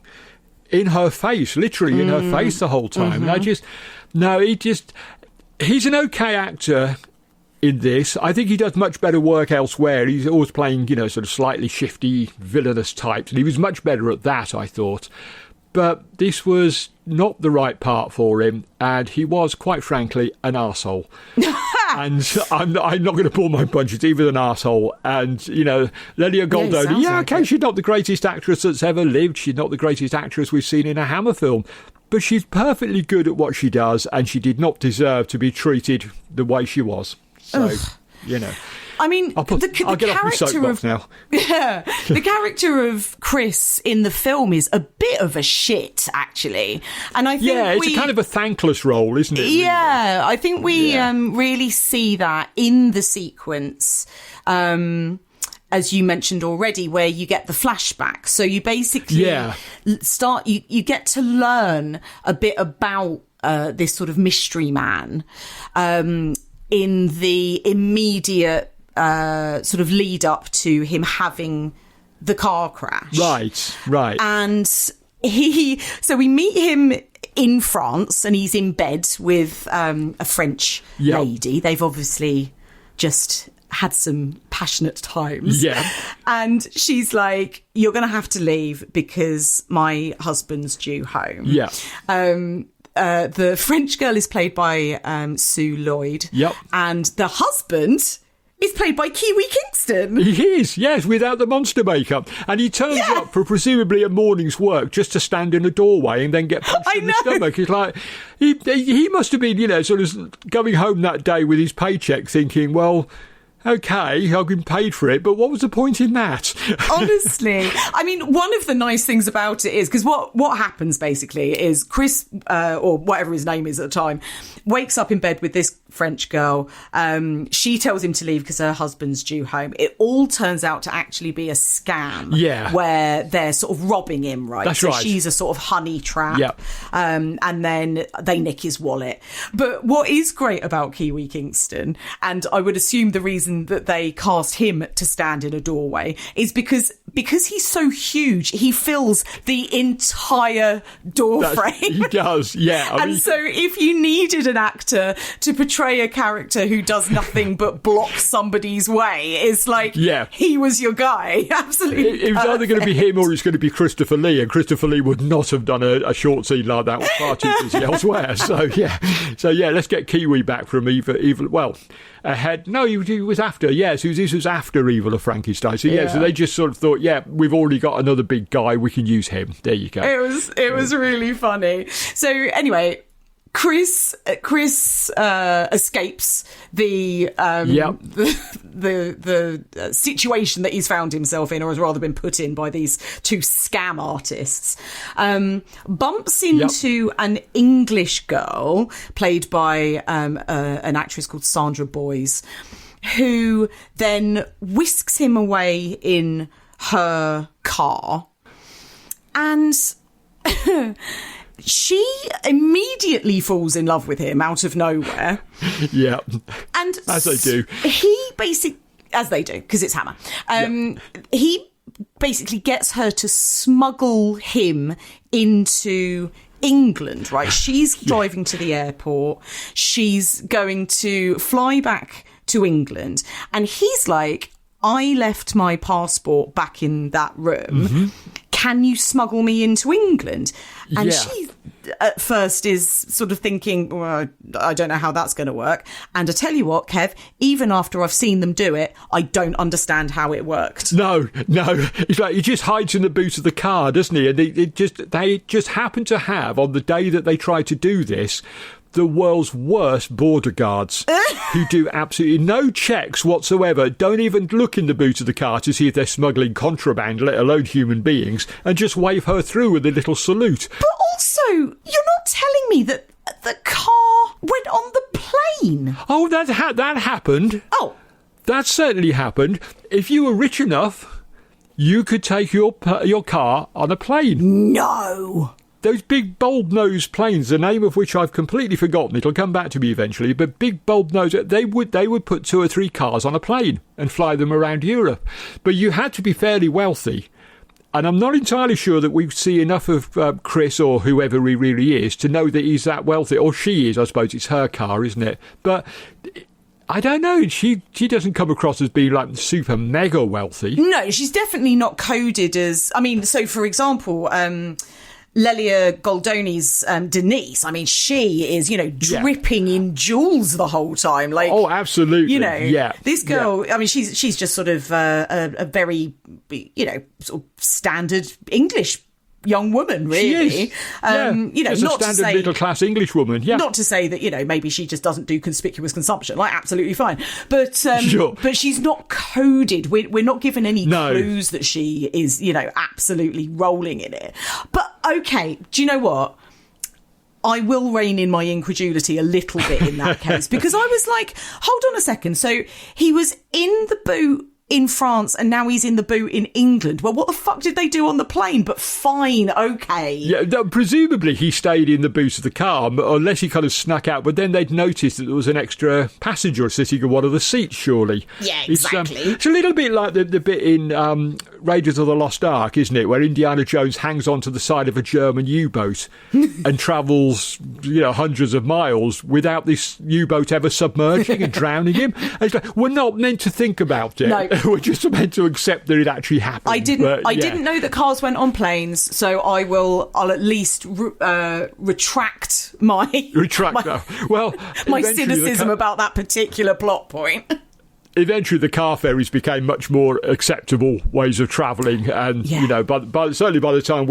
in her face, literally in her face the whole time. And he's an okay actor in this. I think he does much better work elsewhere. He's always playing, you know, sort of slightly shifty, villainous types, and he was much better at that, I thought. But this was not the right part for him, and he was, quite frankly, an arsehole. And I'm not going to pull my punches. He was an arsehole. And, you know, Lelia Goldoni, okay, she's not the greatest actress that's ever lived. She's not the greatest actress we've seen in a Hammer film. But she's perfectly good at what she does, and she did not deserve to be treated the way she was. So, you know. I mean, I'll get off my soapbox now. Yeah, the character of Chris in the film is a bit of a shit, actually. And I think it's a kind of a thankless role, isn't it? Yeah, really? I think we really see that in the sequence, as you mentioned already, where you get the flashback. So you basically you get to learn a bit about this sort of mystery man in the immediate sort of lead up to him having the car crash. Right. And so we meet him in France, and he's in bed with a French lady. They've obviously just had some passionate times. Yeah. And she's like, you're going to have to leave because my husband's due home. Yeah. The French girl is played by Sue Lloyd. Yep. And the husband is played by Kiwi Kingston. He is, yes, without the monster makeup. And he turns up for presumably a morning's work just to stand in a doorway and then get punched in the stomach. It's like, he must have been, you know, sort of going home that day with his paycheck thinking, well, okay, I've been paid for it, but what was the point in that? Honestly. I mean, one of the nice things about it is, because what happens basically is Chris, or whatever his name is at the time, wakes up in bed with this French girl. She tells him to leave because her husband's due home. It all turns out to actually be a scam. Yeah. Where they're sort of robbing him, right? That's right. She's a sort of honey trap. Yep. And then they nick his wallet. But what is great about Kiwi Kingston, and I would assume the reason that they cast him to stand in a doorway, is because he's so huge, he fills the entire door frame. He does, yeah. And so if you needed an actor to portray a character who does nothing but block somebody's way, it's like, he was your guy. Absolutely. It was either going to be him or it's going to be Christopher Lee, and Christopher Lee would not have done a short scene like that. Was far too busy elsewhere. So let's get Kiwi back from Evil. Well, ahead. No, he was after. Yes, this was after Evil of Frankenstein. So so they just sort of thought, we've already got another big guy, we can use him. There you go. It was really funny. So anyway, Chris escapes the situation that he's found himself in, or has rather been put in by these two scam artists. Bumps into an English girl played by an actress called Sandra Boys, who then whisks him away in her car, and she immediately falls in love with him out of nowhere. Yeah. And as they do. As they do, because it's Hammer. He basically gets her to smuggle him into England, right? She's driving to the airport. She's going to fly back to England. And he's like, I left my passport back in that room. Mm-hmm. Can you smuggle me into England? And she at first is sort of thinking, well, I don't know how that's going to work. And I tell you what, Kev, even after I've seen them do it, I don't understand how it worked. No. It's like he just hides in the boot of the car, doesn't he? And they just happen to have, on the day that they try to do this, the world's worst border guards who do absolutely no checks whatsoever, don't even look in the boot of the car to see if they're smuggling contraband, let alone human beings, and just wave her through with a little salute. But also, you're not telling me that the car went on the plane. Oh, that happened. Oh. That certainly happened. If you were rich enough, you could take your car on a plane. No. those big bulb-nosed planes, the name of which I've completely forgotten, it'll come back to me eventually, but big bulb-nosed, they would put 2 or 3 cars on a plane and fly them around Europe. But you had to be fairly wealthy. And I'm not entirely sure that we see enough of Chris, or whoever he really is, to know that he's that wealthy. Or she is, I suppose. It's her car, isn't it? But I don't know. She doesn't come across as being like super mega wealthy. No, she's definitely not coded as... I mean, so for example... Lelia Goldoni's Denise, I mean, she is, dripping in jewels the whole time. Like, oh, absolutely. This girl, I mean, she's just sort of a very, sort of standard English young woman, really. She is. Just not a standard to say, middle class English woman. Yeah. Not to say that maybe she just doesn't do conspicuous consumption. Like, absolutely fine, but sure. But she's not coded. We're not given any clues that she is absolutely rolling in it. But okay, do you know what? I will rein in my incredulity a little bit in that case, because I was like, hold on a second. So he was in the boot in France and now he's in the boot in England. Well, what the fuck did they do on the plane? But fine, okay. Yeah, presumably he stayed in the boot of the car, unless he kind of snuck out, but then they'd noticed that there was an extra passenger sitting in one of the seats, surely. Yeah, exactly. It's a little bit like the bit in Raiders of the Lost Ark, isn't it, where Indiana Jones hangs onto the side of a German U-boat and travels, hundreds of miles without this U-boat ever submerging and drowning him. And it's like, we're not meant to think about it. No. We're just meant to accept that it actually happened. I didn't know that cars went on planes, so I'll at least retract my cynicism about that particular plot point. Eventually, the car ferries became much more acceptable ways of travelling, and but certainly by the time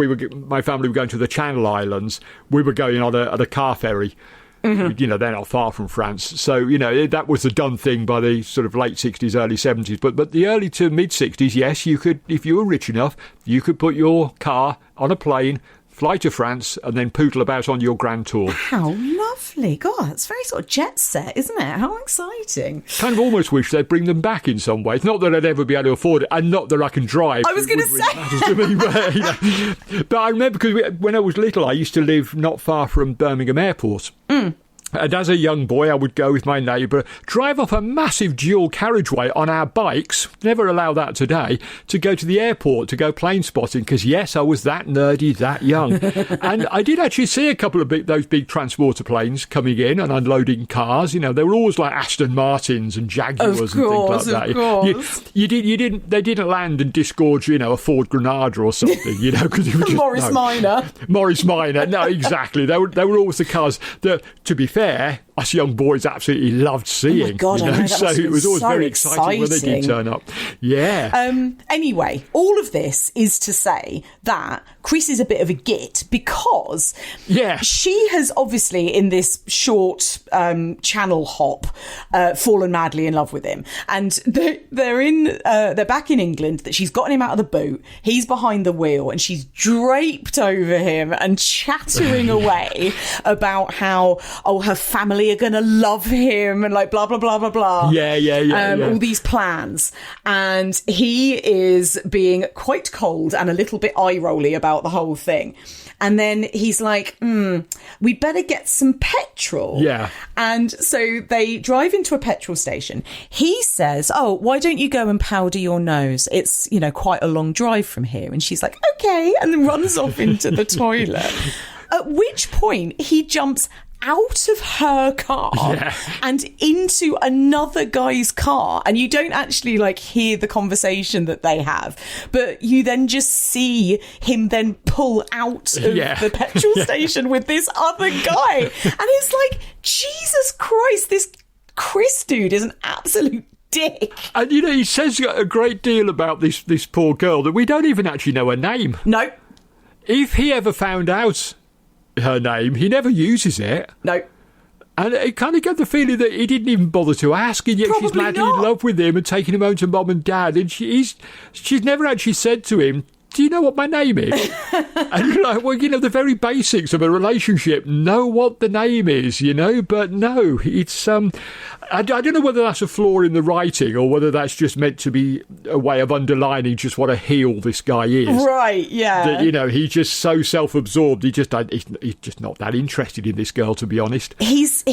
my family were going to the Channel Islands, we were going on a car ferry. Mm-hmm. They're not far from France. So, that was the done thing by the sort of late 60s, early 70s. But the early to mid 60s, yes, you could, if you were rich enough, you could put your car on a plane, fly to France, and then poodle about on your grand tour. How lovely. God, it's very sort of jet set, isn't it? How exciting. Kind of almost wish they'd bring them back in some ways. Not that I'd ever be able to afford it, and not that I can drive. I was going to say. Really but I remember, because when I was little, I used to live not far from Birmingham Airport. Mm. And as a young boy, I would go with my neighbour, drive up a massive dual carriageway on our bikes, never allow that today, to go to the airport, to go plane spotting, because, yes, I was that nerdy, that young. And I did actually see a couple of those big transporter planes coming in and unloading cars. They were always like Aston Martins and Jaguars and things like that. Of course. They didn't land and disgorge, a Ford Granada or something, because it was just... Morris Minor. No, exactly. They were always the cars that, to be fair, us young boys absolutely loved seeing. Oh my God, I know, so it was always very exciting when they did turn up. Yeah. Anyway, all of this is to say that Chris is a bit of a git, because she has obviously, in this short channel hop, fallen madly in love with him. And they're back in England, that she's gotten him out of the boot, he's behind the wheel, and she's draped over him and chattering away about how, her family are going to love him and like blah, blah, blah, blah, blah. All these plans. And he is being quite cold and a little bit eye-rolly about the whole thing. And then he's like, we'd better get some petrol. Yeah. And so they drive into a petrol station. He says, oh, why don't you go and powder your nose? It's, quite a long drive from here. And she's like, okay. And then runs off into the toilet. At which point he jumps out of her car and into another guy's car, and you don't actually hear the conversation that they have, but you then just see him then pull out of the petrol station with this other guy, and it's like, Jesus Christ, this Chris dude is an absolute dick. And he says a great deal about this poor girl that we don't even actually know her name. No. If he ever found out her name, he never uses it. No. And it kind of got the feeling that he didn't even bother to ask, and yet Probably she's madly not. in love with him and taking him home to mum and dad, and she's never actually said to him, do you know what my name is? And you're like, well, the very basics of a relationship, know what the name is, but no, it's, I don't know whether that's a flaw in the writing or whether that's just meant to be a way of underlining just what a heel this guy is. Right, yeah. That, he's just so self-absorbed, he's just not that interested in this girl, to be honest. He's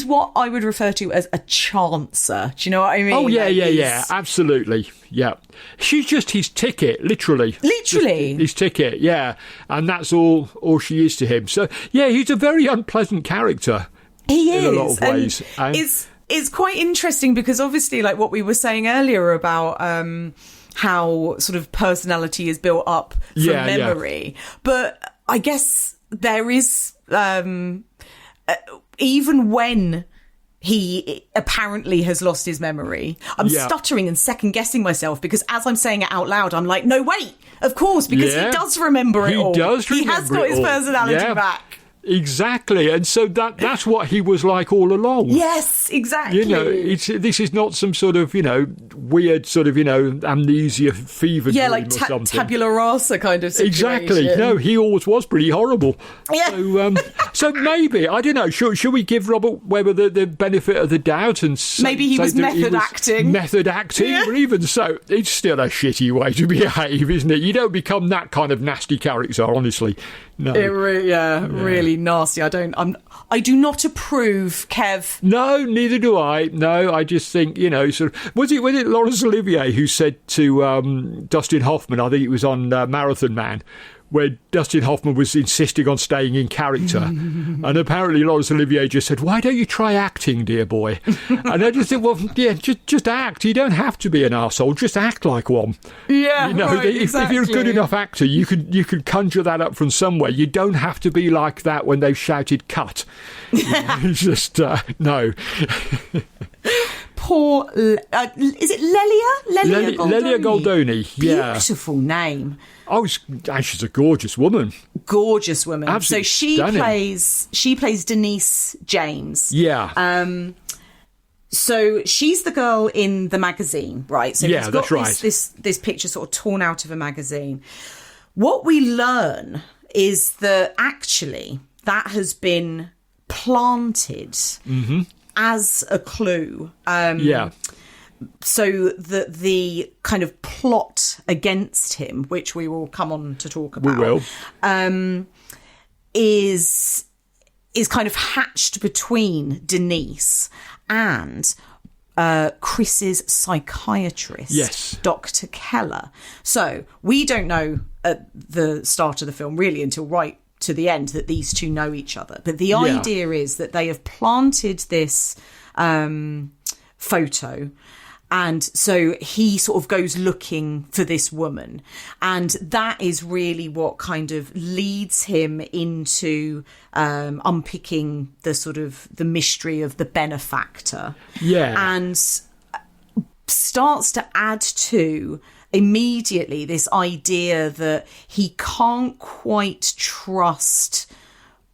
what I would refer to as a chancer. Do you know what I mean? Oh, yeah, absolutely. Yeah. She's just his ticket, literally. Literally. His ticket, yeah. And that's all she is to him. So, yeah, he's a very unpleasant character. He is. In a lot of ways. And it's quite interesting because obviously, like what we were saying earlier about how sort of personality is built up from memory. Yeah. But I guess there is, even when he apparently has lost his memory. I'm stuttering and second-guessing myself because as I'm saying it out loud, I'm like, no, wait, of course, because he does remember it all. He does remember it all. He has got his personality back. Exactly, and so that's what he was like all along. Yes, exactly. This is not some sort of weird sort of amnesia fever dream like or something. Tabula rasa kind of situation. Exactly. No, he always was pretty horrible. Yeah. So maybe I don't know. Should we give Robert Webber the benefit of the doubt and maybe he was method acting? Method acting, but even so, it's still a shitty way to behave, isn't it? You don't become that kind of nasty character, honestly. No. Really nasty. I do not approve, Kev. No, neither do I. No, I just think, sort of, was it Laurence Olivier who said to Dustin Hoffman, I think it was on Marathon Man, where Dustin Hoffman was insisting on staying in character. And apparently Laurence Olivier just said, why don't you try acting, dear boy? And I just think, well, yeah, just act. You don't have to be an arsehole. Just act like one. Yeah, if you're a good enough actor, you could conjure that up from somewhere. You don't have to be like that when they've shouted cut. It's just, no. Poor, is it Lelia Goldoni? Lelia Goldoni, yeah. Beautiful name. Oh, she's a gorgeous woman. Gorgeous woman. Absolutely so she plays Denise James. Yeah. So she's the girl in the magazine, right? So yeah, that's right. This picture sort of torn out of a magazine. What we learn is that actually that has been planted as a clue. So that the kind of plot against him, which we will come on to talk about, we will, is kind of hatched between Denise and Chris's psychiatrist, yes, Dr. Keller. So we don't know at the start of the film really until right to the end that these two know each other. But the idea is that they have planted this photo. And so he sort of goes looking for this woman. And that is really what kind of leads him into unpicking the sort of the mystery of the benefactor. Yeah. And starts to add to immediately this idea that he can't quite trust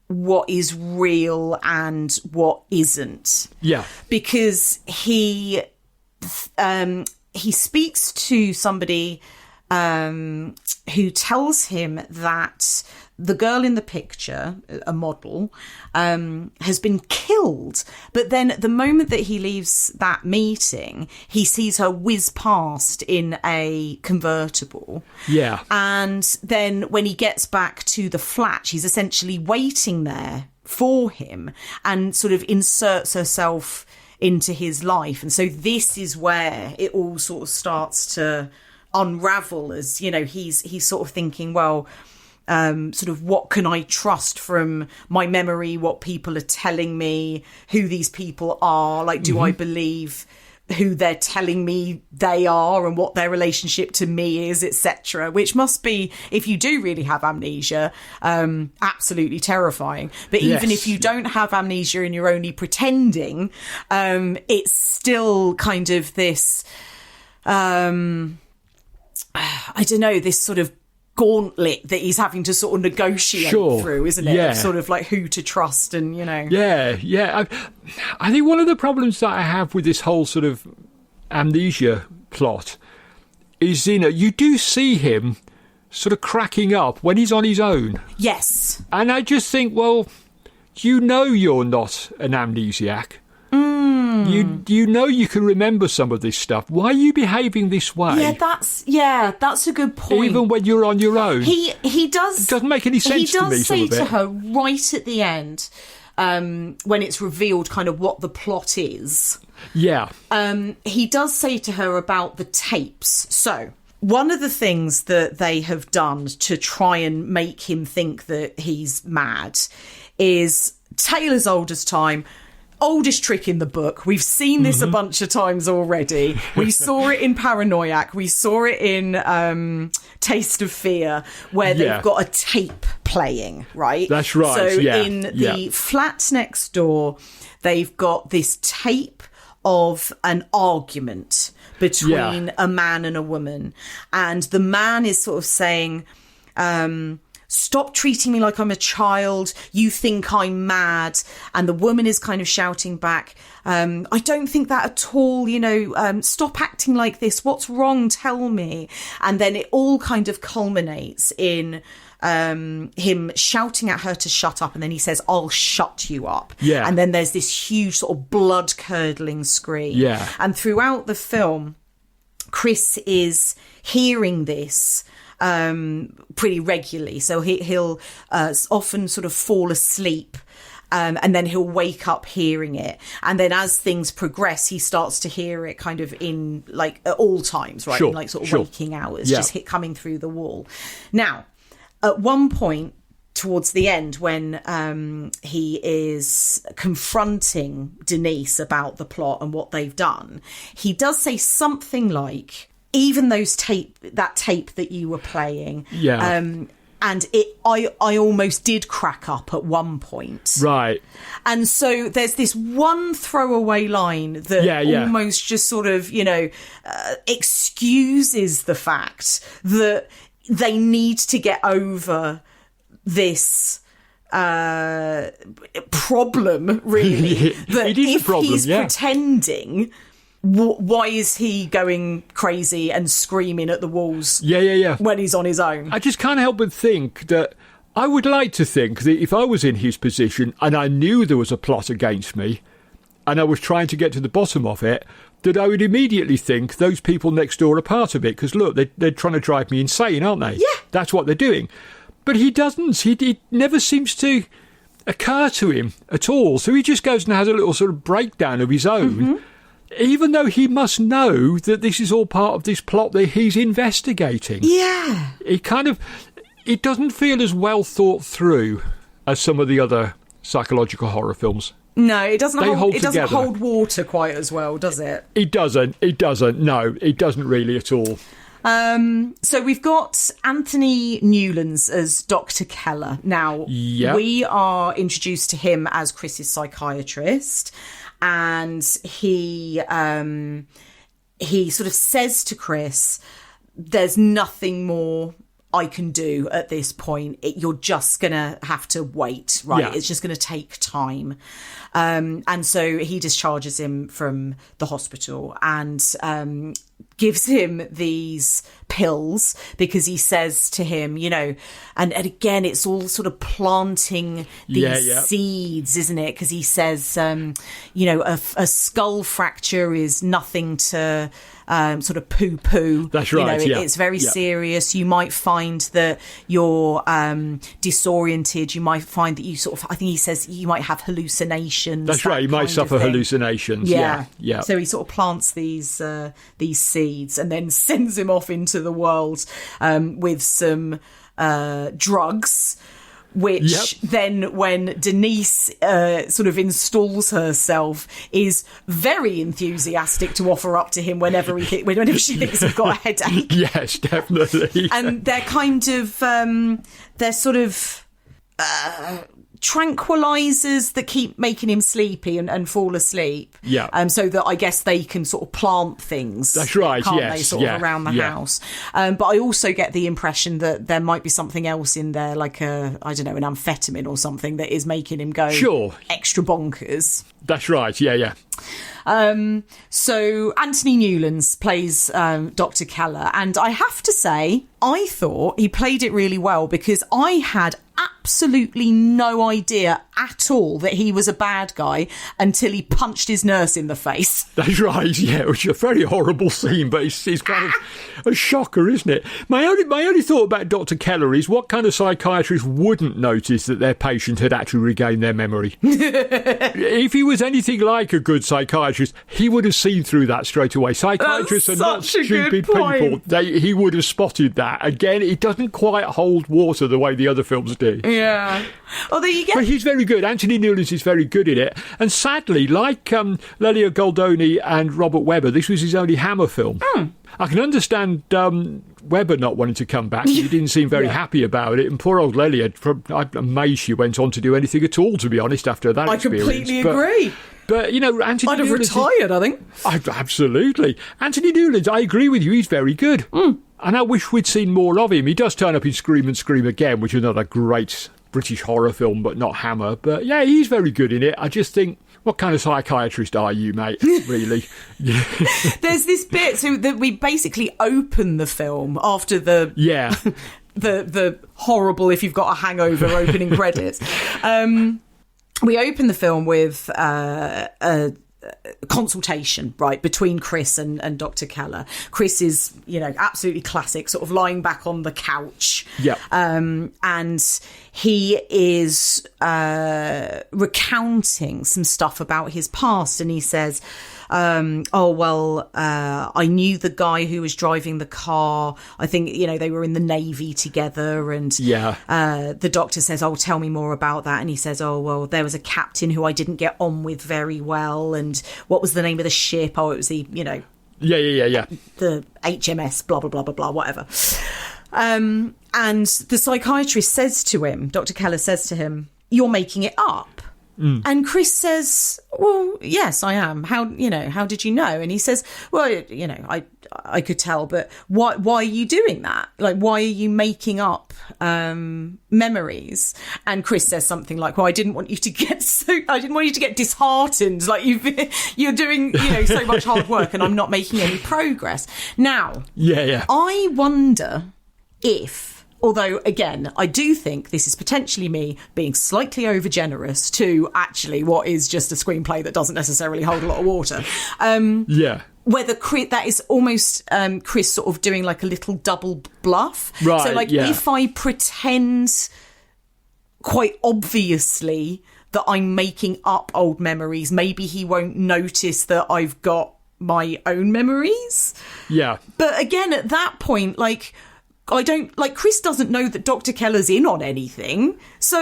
what is real and what isn't. Yeah. Because he speaks to somebody who tells him that the girl in the picture, a model, has been killed. But then the moment that he leaves that meeting, he sees her whiz past in a convertible. Yeah. And then when he gets back to the flat, she's essentially waiting there for him and sort of inserts herself into his life. And so this is where it all sort of starts to unravel, as he's sort of thinking, well, sort of what can I trust from my memory, what people are telling me, who these people are, like, do I believe who they're telling me they are and what their relationship to me is, etc., which must be, if you do really have amnesia, absolutely terrifying. But even if you don't have amnesia and you're only pretending, it's still kind of this I don't know, this sort of gauntlet that he's having to sort of negotiate through, isn't it? Yeah. Sort of like who to trust and, Yeah. I think one of the problems that I have with this whole sort of amnesia plot is, you do see him sort of cracking up when he's on his own. Yes. And I just think, well, you know you're not an amnesiac. You know you can remember some of this stuff. Why are you behaving this way? That's a good point. Even when you're on your own. He does. It doesn't make any sense to me. He does say to it. her right at the end, when it's revealed kind of what the plot is. Yeah. He does say to her about the tapes. So one of the things that they have done to try and make him think that he's mad is tale as old as time. Oldest trick in the book. We've seen this a bunch of times already. We saw it in Paranoiac. We saw it in Taste of Fear, where they've got a tape playing, right? That's right. So in the the flat next door, they've got this tape of an argument between a man and a woman. And the man is sort of saying, stop treating me like I'm a child. You think I'm mad. And the woman is kind of shouting back, I don't think that at all. Stop acting like this. What's wrong? Tell me. And then it all kind of culminates in him shouting at her to shut up. And then he says, I'll shut you up. Yeah. And then there's this huge sort of blood curdling scream. Yeah. And throughout the film, Chris is hearing this pretty regularly. So he'll often sort of fall asleep and then he'll wake up hearing it. And then as things progress, he starts to hear it kind of in like at all times, right? Sure, in like sort of waking hours, just coming through the wall. Now, at one point towards the end when he is confronting Denise about the plot and what they've done, he does say something like, even that tape that you were playing, and I almost did crack up at one point, right? And so there's this one throwaway line that almost just sort of excuses the fact that they need to get over this problem, really. That it is if a problem, he's pretending. Why is he going crazy and screaming at the walls when he's on his own? I just can't help but think that I would like to think that if I was in his position and I knew there was a plot against me and I was trying to get to the bottom of it, that I would immediately think those people next door are part of it. Because, look, they're trying to drive me insane, aren't they? Yeah. That's what they're doing. But he doesn't. It never seems to occur to him at all. So he just goes and has a little sort of breakdown of his own. Even though he must know that this is all part of this plot that he's investigating. Yeah. It doesn't feel as well thought through as some of the other psychological horror films. No, it doesn't hold water quite as well, does it? It doesn't. No, it doesn't really at all. So we've got Anthony Newlands as Dr. Keller. Now, we are introduced to him as Chris's psychiatrist. And he sort of says to Chris, there's nothing more I can do at this point. You're just going to have to wait, right? Yeah. It's just going to take time. And so he discharges him from the hospital and gives him these pills because he says to him, and again, it's all sort of planting these seeds, isn't it? Because he says, a skull fracture is nothing to sort of poo-poo. That's right, it's very serious. You might find that you're disoriented. You might find that you I think he says you might have hallucinations. That's right, you might suffer hallucinations. Yeah. So he sort of plants these seeds and then sends him off into the world with some drugs, which then when Denise sort of installs herself is very enthusiastic to offer up to him whenever she thinks he's got a headache. Yes, definitely. And they're kind of they're sort of tranquilizers that keep making him sleepy and fall asleep. Yeah. So that I guess they can sort of plant things. That's right. Can't yes. they sort of around the house? But I also get the impression that there might be something else in there, like an amphetamine or something that is making him go extra bonkers. That's right. Yeah. So Anthony Newlands plays Dr. Keller, and I have to say, I thought he played it really well, because I had absolutely no idea at all that he was a bad guy until he punched his nurse in the face. That's right, yeah, which is a very horrible scene, but it's kind of a shocker, isn't it? My only thought about Dr. Keller is, what kind of psychiatrist wouldn't notice that their patient had actually regained their memory? If he was anything like a good psychiatrist, he would have seen through that straight away. Psychiatrists are not stupid people. He would have spotted that. Again, it doesn't quite hold water the way the other films do. Yeah. Although you get... But he's very good. Anthony Newlands is very good in it. And sadly, like Lelia Goldoni and Robert Webber, this was his only Hammer film. I can understand Webber not wanting to come back. He didn't seem very happy about it. And poor old Lelia, I'm amazed she went on to do anything at all, to be honest, after that experience. I completely agree. But, you know, Anthony Newlands... I'd have retired, I think. Absolutely. Anthony Newlands, I agree with you, he's very good. And I wish we'd seen more of him. He does turn up in Scream and Scream Again, which is another great British horror film, but not Hammer. But, yeah, he's very good in it. I just think, what kind of psychiatrist are you, mate, really? There's this bit, so that we basically open the film after the... Yeah. the horrible, if you've got a hangover, opening credits. We open the film with a consultation, right, between Chris and Dr. Keller. Chris is, you know, absolutely classic, sort of lying back on the couch. Yeah. And he is recounting some stuff about his past, and he says, I knew the guy who was driving the car. I think, you know, they were in the Navy together. And the doctor says, oh, tell me more about that. And he says, oh, well, there was a captain who I didn't get on with very well. And what was the name of the ship? Oh, it was the, you know. Yeah. The HMS, blah, blah, blah, blah, blah, whatever. And the psychiatrist says to him, Dr. Keller says to him, you're making it up. And Chris says, well, yes, I am. How did you know? And he says, well, you know, I could tell, but why are you doing that? Like, why are you making up memories? And Chris says something like, well, I didn't want you to get disheartened. Like, you're doing, you know, so much hard work and I'm not making any progress. Now, I wonder if, although, again, I do think this is potentially me being slightly over-generous to actually what is just a screenplay that doesn't necessarily hold a lot of water. Whether that is almost Chris sort of doing like a little double bluff. Right, so, like, if I pretend quite obviously that I'm making up old memories, maybe he won't notice that I've got my own memories. Yeah. But again, at that point, like... Chris doesn't know that Dr. Keller's in on anything. So,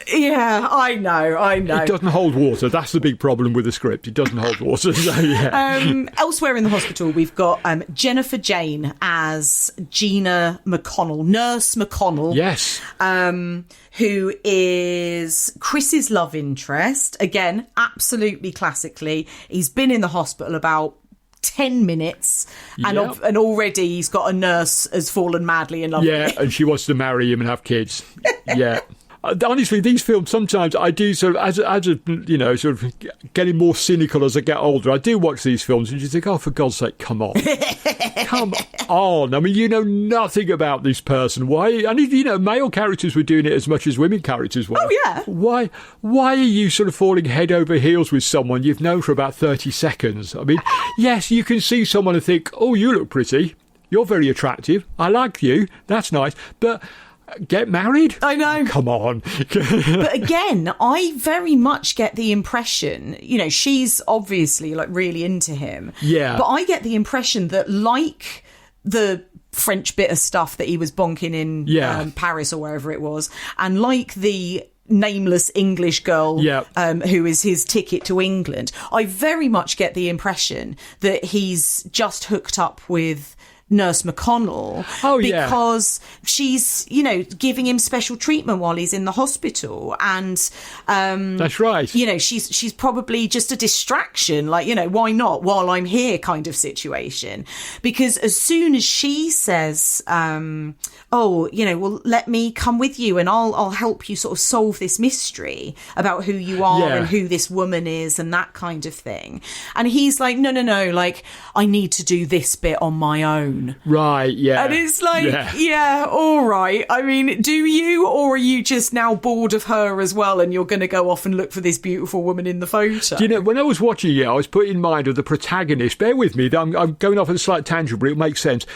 yeah, I know. It doesn't hold water. That's the big problem with the script. It doesn't hold water. So, yeah. Elsewhere in the hospital, we've got Jennifer Jane as Gina McConnell, Nurse McConnell. Yes. Who is Chris's love interest. Again, absolutely classically. He's been in the hospital about 10 minutes and already he's got a nurse has fallen madly in love with him. And she wants to marry him and have kids. Honestly, these films, sometimes I do sort of, as a, you know, sort of getting more cynical as I get older, I do watch these films and you think, oh, for God's sake, come on. Come on. I mean, you know nothing about this person. Why? And, you know, male characters were doing it as much as women characters were. Oh, yeah. Why are you sort of falling head over heels with someone you've known for about 30 seconds? I mean, yes, you can see someone and think, oh, you look pretty. You're very attractive. I like you. That's nice. But... get married? I know. Come on. But again, I very much get the impression, you know, she's obviously like really into him. Yeah. But I get the impression that, like the French bit of stuff that he was bonking in Paris or wherever it was, and like the nameless English girl who is his ticket to England, I very much get the impression that he's just hooked up with Nurse McConnell. Oh, yeah. Because she's, you know, giving him special treatment while he's in the hospital. And, that's right. You know, she's probably just a distraction, like, you know, why not while I'm here kind of situation. Because as soon as she says, oh, you know, well, let me come with you and I'll help you sort of solve this mystery about who you are and who this woman is and that kind of thing. And he's like, no, like, I need to do this bit on my own. Right, yeah. And it's like, yeah, all right. I mean, do you, or are you just now bored of her as well and you're going to go off and look for this beautiful woman in the photo? Do you know, when I was watching it, I was put in mind of the protagonist. Bear with me, I'm going off on a slight tangent, but it makes sense.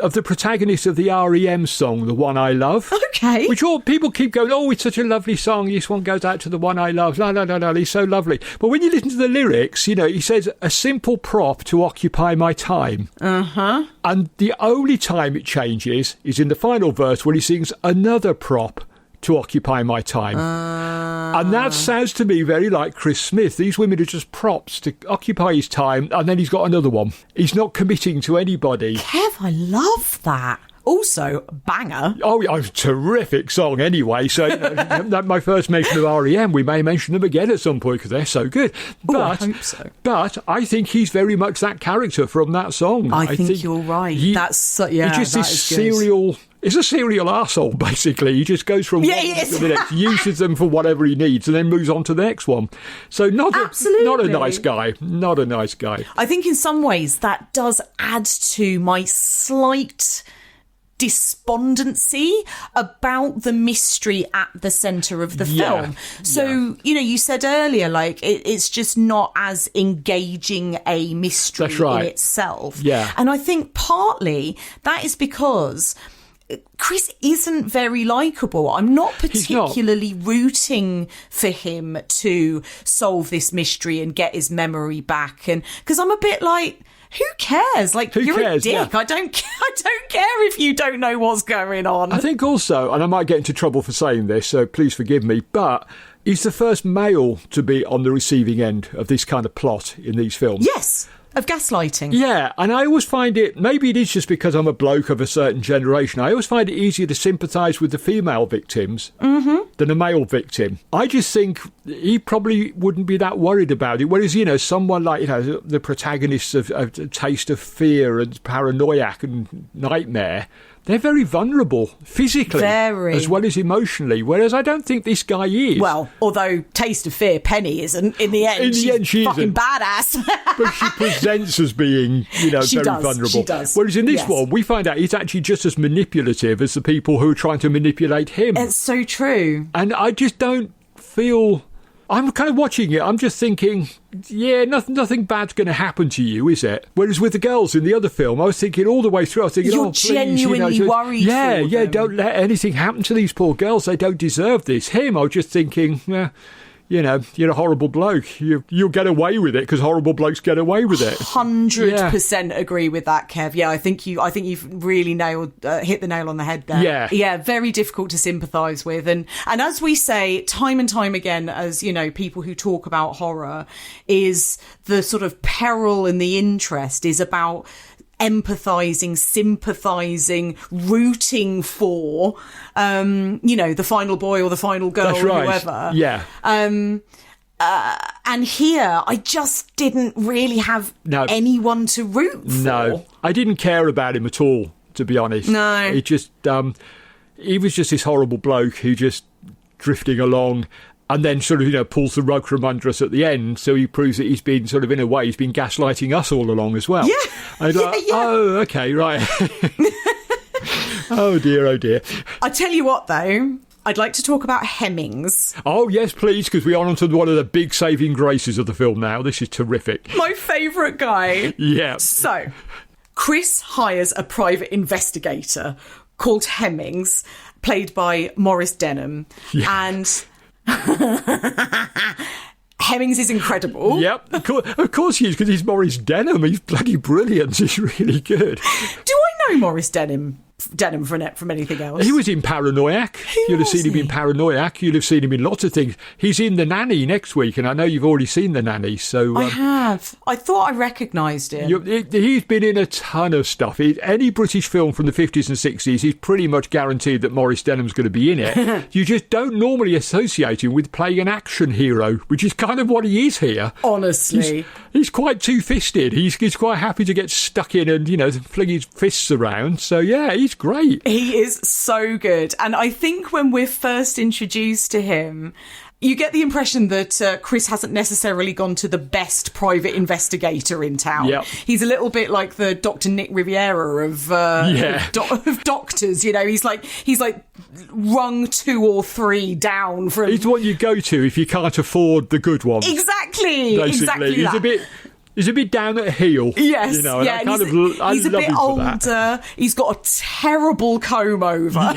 Of the protagonist of the R.E.M. song, The One I Love. Okay. Which all people keep going, oh, it's such a lovely song. This one goes out to the one I love. La, la, la, la, he's so lovely. But when you listen to the lyrics, you know, he says, a simple prop to occupy my time. Uh-huh. And the only time it changes is in the final verse when he sings another prop to occupy my time. And that sounds to me very like Chris Smith. These women are just props to occupy his time, and then he's got another one. He's not committing to anybody. Kev, I love that. Also, banger. Oh, yeah, terrific song anyway. So, that my first mention of R.E.M., we may mention them again at some point because they're so good. But, I hope so. But I think he's very much that character from that song. I think you're right. That's, yeah, he's just that this is serial... He's a serial arsehole, basically. He just goes from one to the next, uses them for whatever he needs, and then moves on to the next one. So not a nice guy. Not a nice guy. I think in some ways that does add to my slight despondency about the mystery at the centre of the film. So, you know, you said earlier, like, it's just not as engaging a mystery in itself. Yeah. And I think partly that is because Chris isn't very likeable. I'm not particularly rooting for him to solve this mystery and get his memory back. And because I'm a bit like, who cares? Like, you're a dick. Yeah. I don't care if you don't know what's going on. I think also, and I might get into trouble for saying this, so please forgive me, but he's the first male to be on the receiving end of this kind of plot in these films. Yes. Of gaslighting. Yeah, and I always find it, maybe it is just because I'm a bloke of a certain generation, I always find it easier to sympathise with the female victims than a male victim. I just think he probably wouldn't be that worried about it, whereas, you know, someone like, you know, the protagonists of A Taste of Fear and Paranoiac and Nightmare, they're very vulnerable physically as well as emotionally, whereas I don't think this guy is. Well, although Taste of Fear, Penny isn't. In the end, she's fucking badass. But she presents as being, you know, very vulnerable. She does. Whereas in this one, we find out he's actually just as manipulative as the people who are trying to manipulate him. It's so true. And I just don't feel... I'm kind of watching it, I'm just thinking, yeah, nothing bad's going to happen to you, is it? Whereas with the girls in the other film, I was thinking all the way through, I was thinking, you're genuinely worried for them. Don't let anything happen to these poor girls. They don't deserve this. Him, I was just thinking, you know, you're a horrible bloke. You'll get away with it because horrible blokes get away with it. 100% agree with that, Kev. Yeah, I think you've really hit the nail on the head there. Yeah, very difficult to sympathise with, and as we say time and time again, as you know, people who talk about horror, is the sort of peril and the interest is about empathising, sympathising, rooting for, you know, the final boy or the final girl or whoever. Yeah. And here, I just didn't really have anyone to root for. No, I didn't care about him at all, to be honest. No. He just, he was just this horrible bloke who just drifting along and then sort of, you know, pulls the rug from under us at the end. So he proves that he's been sort of, in a way, he's been gaslighting us all along as well. Yeah. And oh, okay, right. Oh dear. I tell you what, though, I'd like to talk about Hemmings. Oh, yes, please, because we're on to one of the big saving graces of the film now. This is terrific. My favourite guy. Yeah. So, Chris hires a private investigator called Hemmings, played by Maurice Denham. Yeah. And... Hemmings is incredible. Yep, of course he is, because he's Maurice Denham. He's bloody brilliant. He's really good. Do I know Maurice Denham? Denham from anything else. He was in Paranoiac. You'd have seen him in Paranoiac. You'd have seen him in lots of things. He's in The Nanny next week, and I know you've already seen The Nanny. So I have. I thought I recognised him. He's been in a ton of stuff. Any British film from the 50s and 60s, he's pretty much guaranteed that Maurice Denham's going to be in it. You just don't normally associate him with playing an action hero, which is kind of what he is here. Honestly. He's quite two-fisted. He's quite happy to get stuck in and, fling his fists around. So, yeah, he's great. He is so good. And I think when we're first introduced to him, you get the impression that Chris hasn't necessarily gone to the best private investigator in town. Yep. He's a little bit like the Dr. Nick Riviera of doctors. He's like rung 2 or 3 down from. He's what you go to if you can't afford the good ones. Exactly. Basically. Exactly. He's a bit down at heel. Yes, he's a bit older. He's got a terrible comb over.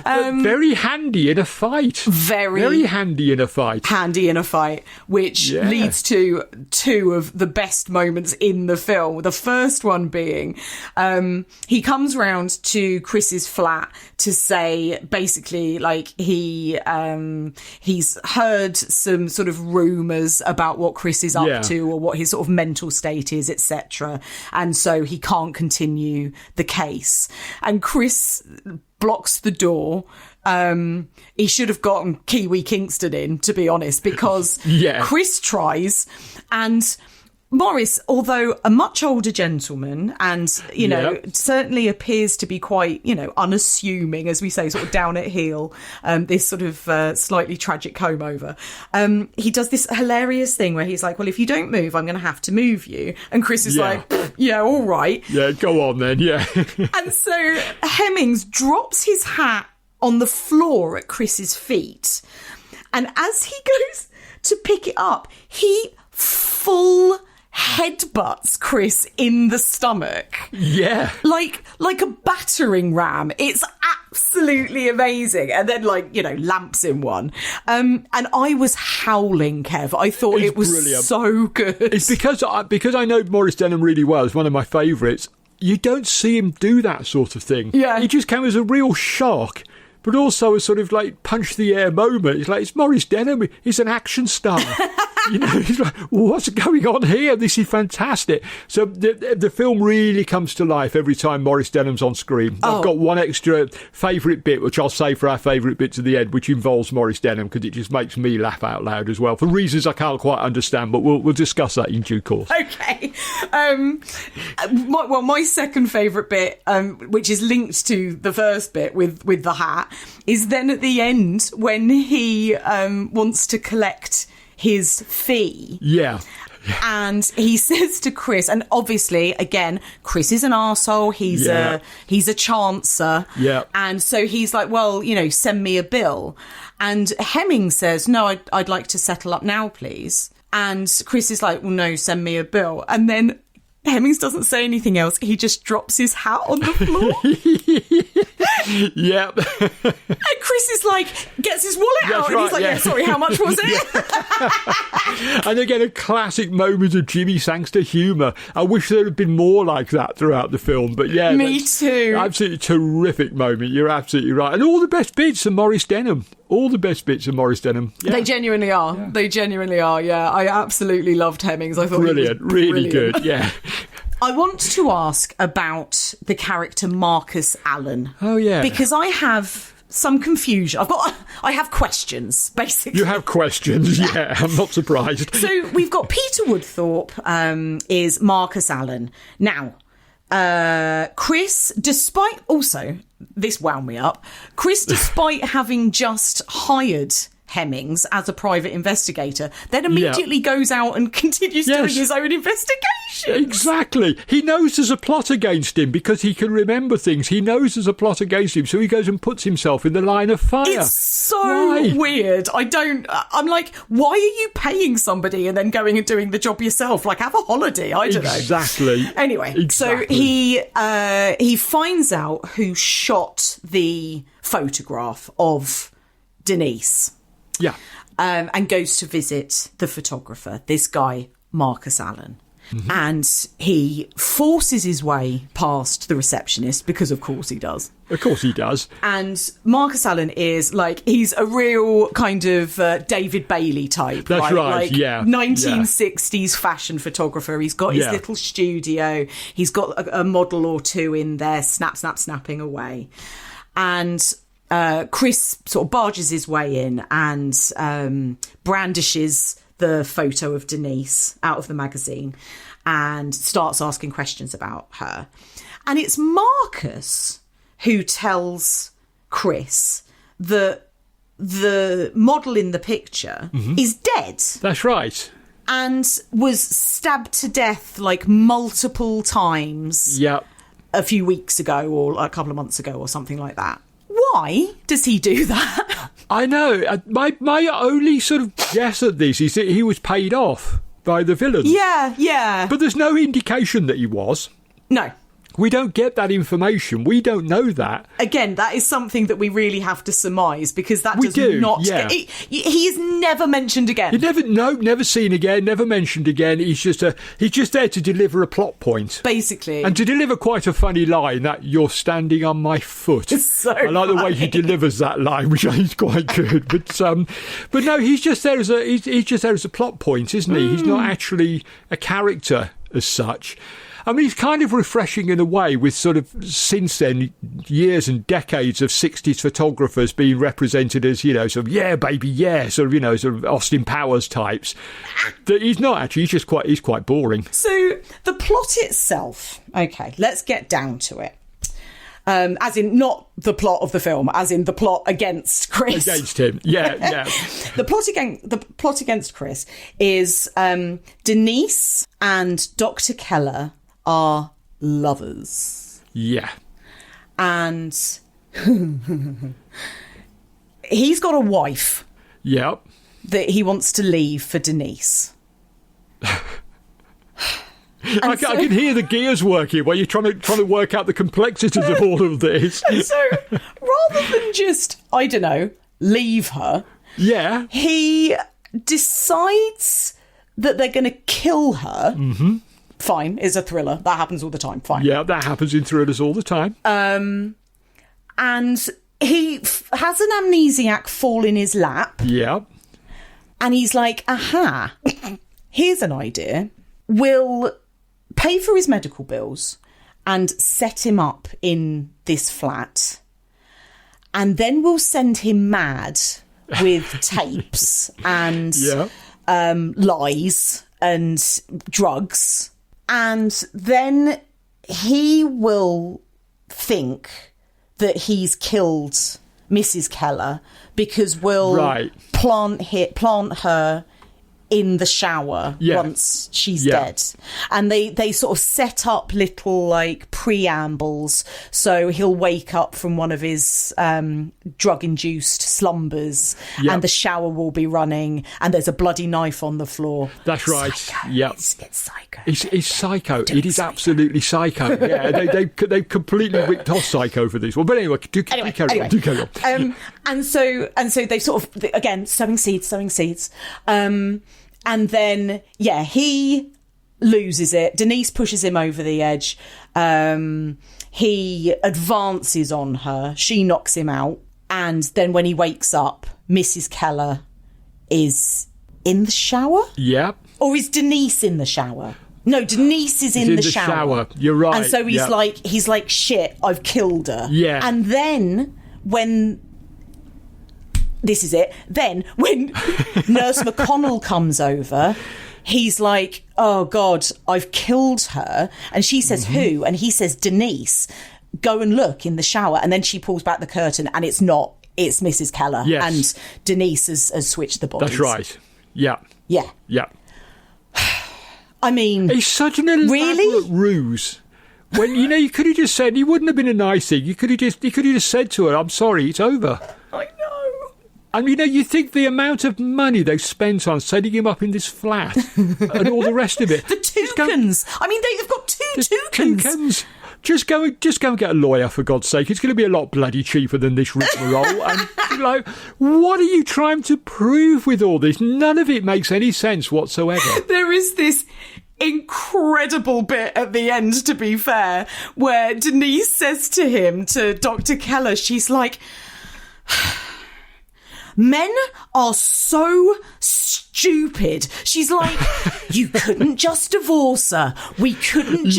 Very handy in a fight. Very handy in a fight. Handy in a fight, which leads to 2 of the best moments in the film. The first one being, he comes round to Chris's flat to say, basically, like he's heard some sort of rumours about what Chris is up to or what his sort of mental state is, etc. And so he can't continue the case. And Chris blocks the door. He should have gotten Kiwi Kingston in, to be honest, because Chris tries, and Maurice, although a much older gentleman and, certainly appears to be quite, unassuming, as we say, sort of down at heel, this sort of slightly tragic comb over, he does this hilarious thing where he's like, well, if you don't move, I'm going to have to move you. And Chris is like, yeah, all right. Yeah, go on then, yeah. And so Hemmings drops his hat on the floor at Chris's feet. And as he goes to pick it up, he full headbutts Chris in the stomach. Yeah. Like a battering ram. It's absolutely amazing. And then, lamps in one. And I was howling, Kev. I thought it was brilliant. So good. It's because I know Maurice Denham really well. It's one of my favourites. You don't see him do that sort of thing. Yeah. He just came as a real shock, but also a sort of punch the air moment. It's like, it's Maurice Denham. He's an action star. He's like, what's going on here? This is fantastic. So the film really comes to life every time Maurice Denham's on screen. Oh. I've got one extra favourite bit, which I'll say for our favourite bit to the end, which involves Maurice Denham, because it just makes me laugh out loud as well, for reasons I can't quite understand, but we'll discuss that in due course. Okay. My second favourite bit, which is linked to the first bit with the hat, is then at the end when he wants to collect his fee. Yeah. And he says to Chris, and obviously, again, Chris is an arsehole. He's a chancer. Yeah. And so he's like, well, send me a bill. And Hemming says, no, I'd like to settle up now, please. And Chris is like, well, no, send me a bill. And then Hemmings doesn't say anything else. He just drops his hat on the floor. Yep. And Chris is like, gets his wallet out, and he's like, yeah, sorry, how much was it? And again, a classic moment of Jimmy Sangster humour. I wish there had been more like that throughout the film, but yeah. Me too. Absolutely terrific moment. You're absolutely right. And all the best bits of Maurice Denham. All the best bits of Maurice Denham. Yeah. They genuinely are. Yeah. They genuinely are, yeah. I absolutely loved Hemmings. I thought brilliant. He was really good, yeah. I want to ask about the character Marcus Allen. Oh, yeah. Because I have some confusion. I have questions, basically. You have questions, yeah. I'm not surprised. So we've got Peter Woodthorpe is Marcus Allen. Now, Chris, despite also, this wound me up, Chris, despite having just hired Hemmings as a private investigator, then immediately goes out and continues doing his own investigation. Exactly. He knows there's a plot against him because he can remember things. He knows there's a plot against him, so he goes and puts himself in the line of fire. It's so weird. I'm like, why are you paying somebody and then going and doing the job yourself? Like, have a holiday. I don't know. Exactly. Anyway, so he finds out who shot the photograph of Denise. Yeah. And goes to visit the photographer, this guy, Marcus Allen. and he forces his way past the receptionist, because of course he does. Of course he does. And Marcus Allen is like, he's a real kind of David Bailey type. That's right, like yeah. 1960s fashion photographer. He's got his little studio. He's got a model or two in there, snapping away. And Chris sort of barges his way in and brandishes the photo of Denise out of the magazine and starts asking questions about her. And it's Marcus who tells Chris that the model in the picture is dead. That's right. And was stabbed to death like multiple times a few weeks ago or a couple of months ago or something like that. Why does he do that? I know. My only sort of guess at this is that he was paid off by the villain. Yeah. But there's no indication that he was. No. We don't get that information. We don't know that. Again, that is something that we really have to surmise, because that does not... Yeah. He is never mentioned again. Never seen again, never mentioned again. He's just there to deliver a plot point. Basically. And to deliver quite a funny line, that "you're standing on my foot." I like the way he delivers that line, which I think is quite good. But no, he's just there as a plot point, isn't he? He's not actually a character as such. I mean, it's kind of refreshing in a way, with sort of, since then, years and decades of 60s photographers being represented as, sort of, yeah, baby, yeah, sort of Austin Powers types. That he's not actually, he's quite boring. So the plot itself, okay, let's get down to it. As in, not the plot of the film, as in the plot against Chris. Against him, yeah. The plot against Chris is Denise and Dr. Keller are lovers. Yeah. And he's got a wife. Yep. That he wants to leave for Denise. I can hear the gears working while you're trying to work out the complexities of all of this. And so, rather than just, I don't know, leave her, he decides that they're going to kill her. Mm-hmm. Fine, is a thriller. That happens all the time. Fine. Yeah, that happens in thrillers all the time. And he has an amnesiac fall in his lap. Yeah. And he's like, aha, here's an idea. We'll pay for his medical bills and set him up in this flat. And then we'll send him mad with tapes and lies and drugs. And then he will think that he's killed Mrs. Keller because we'll plant her in the shower once she's dead. And they sort of set up little like preambles, so he'll wake up from one of his drug-induced slumbers and the shower will be running and there's a bloody knife on the floor. That's right. It's psycho. It's psycho. It is absolutely psycho. Yeah, they completely ripped off Psycho for this one. But anyway, do carry on. And so they sort of, again, sowing seeds. And then, he loses it. Denise pushes him over the edge. He advances on her. She knocks him out. And then when he wakes up, Mrs. Keller is in the shower? Yeah. Or is Denise in the shower? No, Denise is in the shower. You're right. And so he's like, shit, I've killed her. Yeah. And then when... This is it. Then, when Nurse McConnell comes over, he's like, oh, God, I've killed her. And she says, who? And he says, Denise. Go and look in the shower. And then she pulls back the curtain and it's not. It's Mrs. Keller. Yes. And Denise has switched the bodies. That's right. Yeah. Yeah. Yeah. I mean... It's such an elaborate ruse. When, you could have just said, he wouldn't have been a nice thing. You could have just said to her, I'm sorry, it's over. I know. And, you think the amount of money they've spent on setting him up in this flat and all the rest of it. The toucans. They've got two toucans. Just go and get a lawyer, for God's sake. It's going to be a lot bloody cheaper than this rigmarole. And, what are you trying to prove with all this? None of it makes any sense whatsoever. There is this incredible bit at the end, to be fair, where Denise says to him, to Dr. Keller, she's like, men are so stupid. She's like, you couldn't just divorce her. We couldn't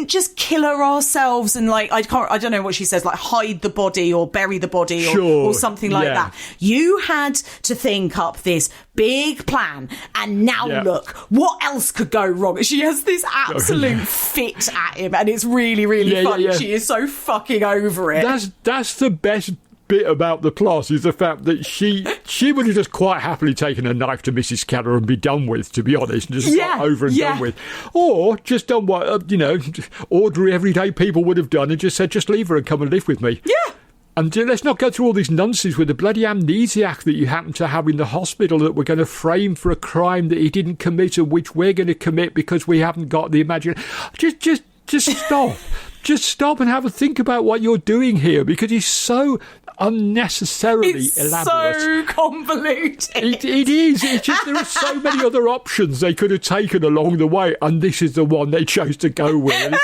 just kill her ourselves and like, I don't know what she says, like hide the body or bury the body or something like that. You had to think up this big plan and now look, what else could go wrong? She has this absolute fit at him and it's really, really funny. Yeah. She is so fucking over it. That's the best bit about the plot, is the fact that she would have just quite happily taken a knife to Mrs. Keller and be done with, to be honest, and just got over and done with, or just done what ordinary everyday people would have done and just said, just leave her and come and live with me. And let's not go through all these nonsense with the bloody amnesiac that you happen to have in the hospital that we're going to frame for a crime that he didn't commit and which we're going to commit because we haven't got the imagination. Just stop. Just stop and have a think about what you're doing here, because he's so unnecessarily elaborate. It's so convoluted. It is. It's just there are so many other options they could have taken along the way, and this is the one they chose to go with.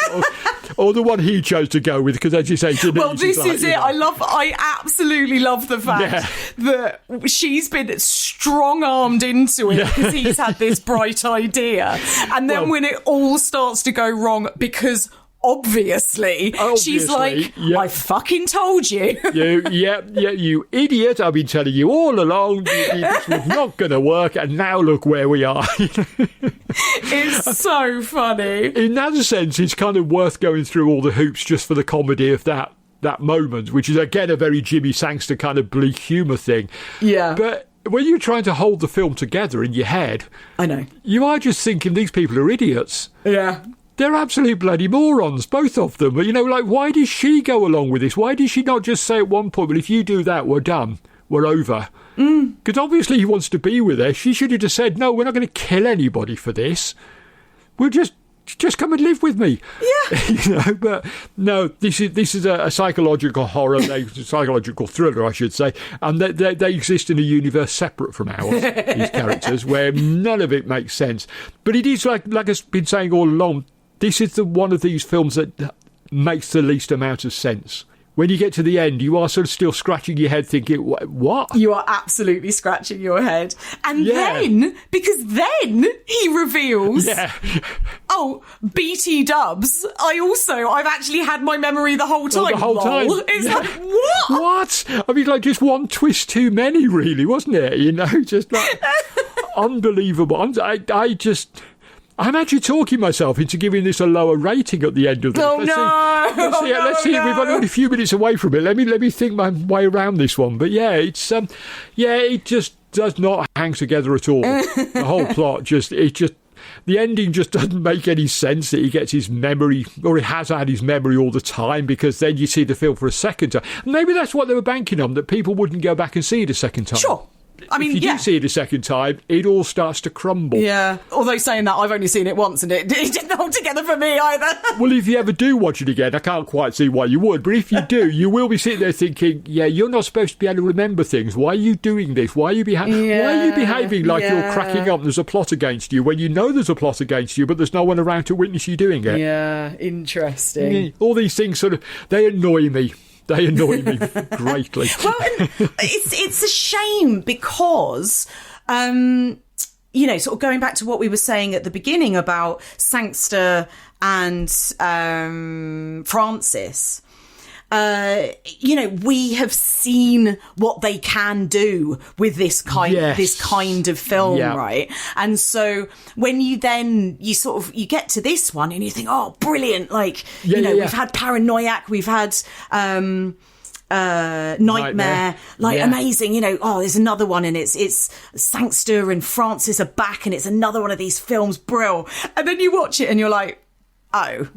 Or the one he chose to go with, because as you say, well, this is it. I absolutely love the fact that she's been strong-armed into it because he's had this bright idea. And then when it all starts to go wrong, because obviously, she's like, I fucking told you. You idiot. I've been telling you all along this was not going to work, and now look where we are. It's so funny. In that sense, it's kind of worth going through all the hoops just for the comedy of that moment, which is, again, a very Jimmy Sangster kind of bleak humour thing. Yeah. But when you're trying to hold the film together in your head, I know, you are just thinking these people are idiots. Yeah. They're absolute bloody morons, both of them. But, like, why does she go along with this? Why did she not just say at one point, well, if you do that, we're done. We're over. Because obviously he wants to be with her. She should have just said, no, we're not going to kill anybody for this. We'll just come and live with me. Yeah. But no, this is a psychological horror, psychological thriller, I should say. And they exist in a universe separate from ours, these characters, where none of it makes sense. But it is, like I've been saying all along, this is one of these films that makes the least amount of sense. When you get to the end, you are sort of still scratching your head thinking, what? You are absolutely scratching your head. And then he reveals, BT dubs. I've actually had my memory the whole time. The whole time. It's like, what? What? I mean, like, just one twist too many, really, wasn't it? Just like, unbelievable. I'm actually talking myself into giving this a lower rating at the end of this. Let's see. We've only a few minutes away from it. Let me think my way around this one. But it just does not hang together at all. The whole plot the ending just doesn't make any sense, that he gets his memory, or he has had his memory all the time, because then you see the film for a second time. Maybe that's what they were banking on, that people wouldn't go back and see it a second time. Sure. I mean, if you do see it a second time, it all starts to crumble. Yeah. Although saying that, I've only seen it once and it didn't hold together for me either. Well, if you ever do watch it again, I can't quite see why you would, but if you do, you will be sitting there thinking, you're not supposed to be able to remember things. Why are you doing this? Why are you behaving like you're cracking up and there's a plot against you, when you know there's a plot against you, but there's no one around to witness you doing it? Yeah, interesting. All these things they annoy me. They annoy me greatly. Well, and it's a shame because, sort of going back to what we were saying at the beginning about Sangster and Francis, we have seen what they can do with this kind of film, right? And so when you get to this one and you think, oh, brilliant! Like, we've had Paranoiac, we've had Nightmare, amazing. There's another one, and it's Sangster and Francis are back, and it's another one of these films, brill. And then you watch it and you're like, oh.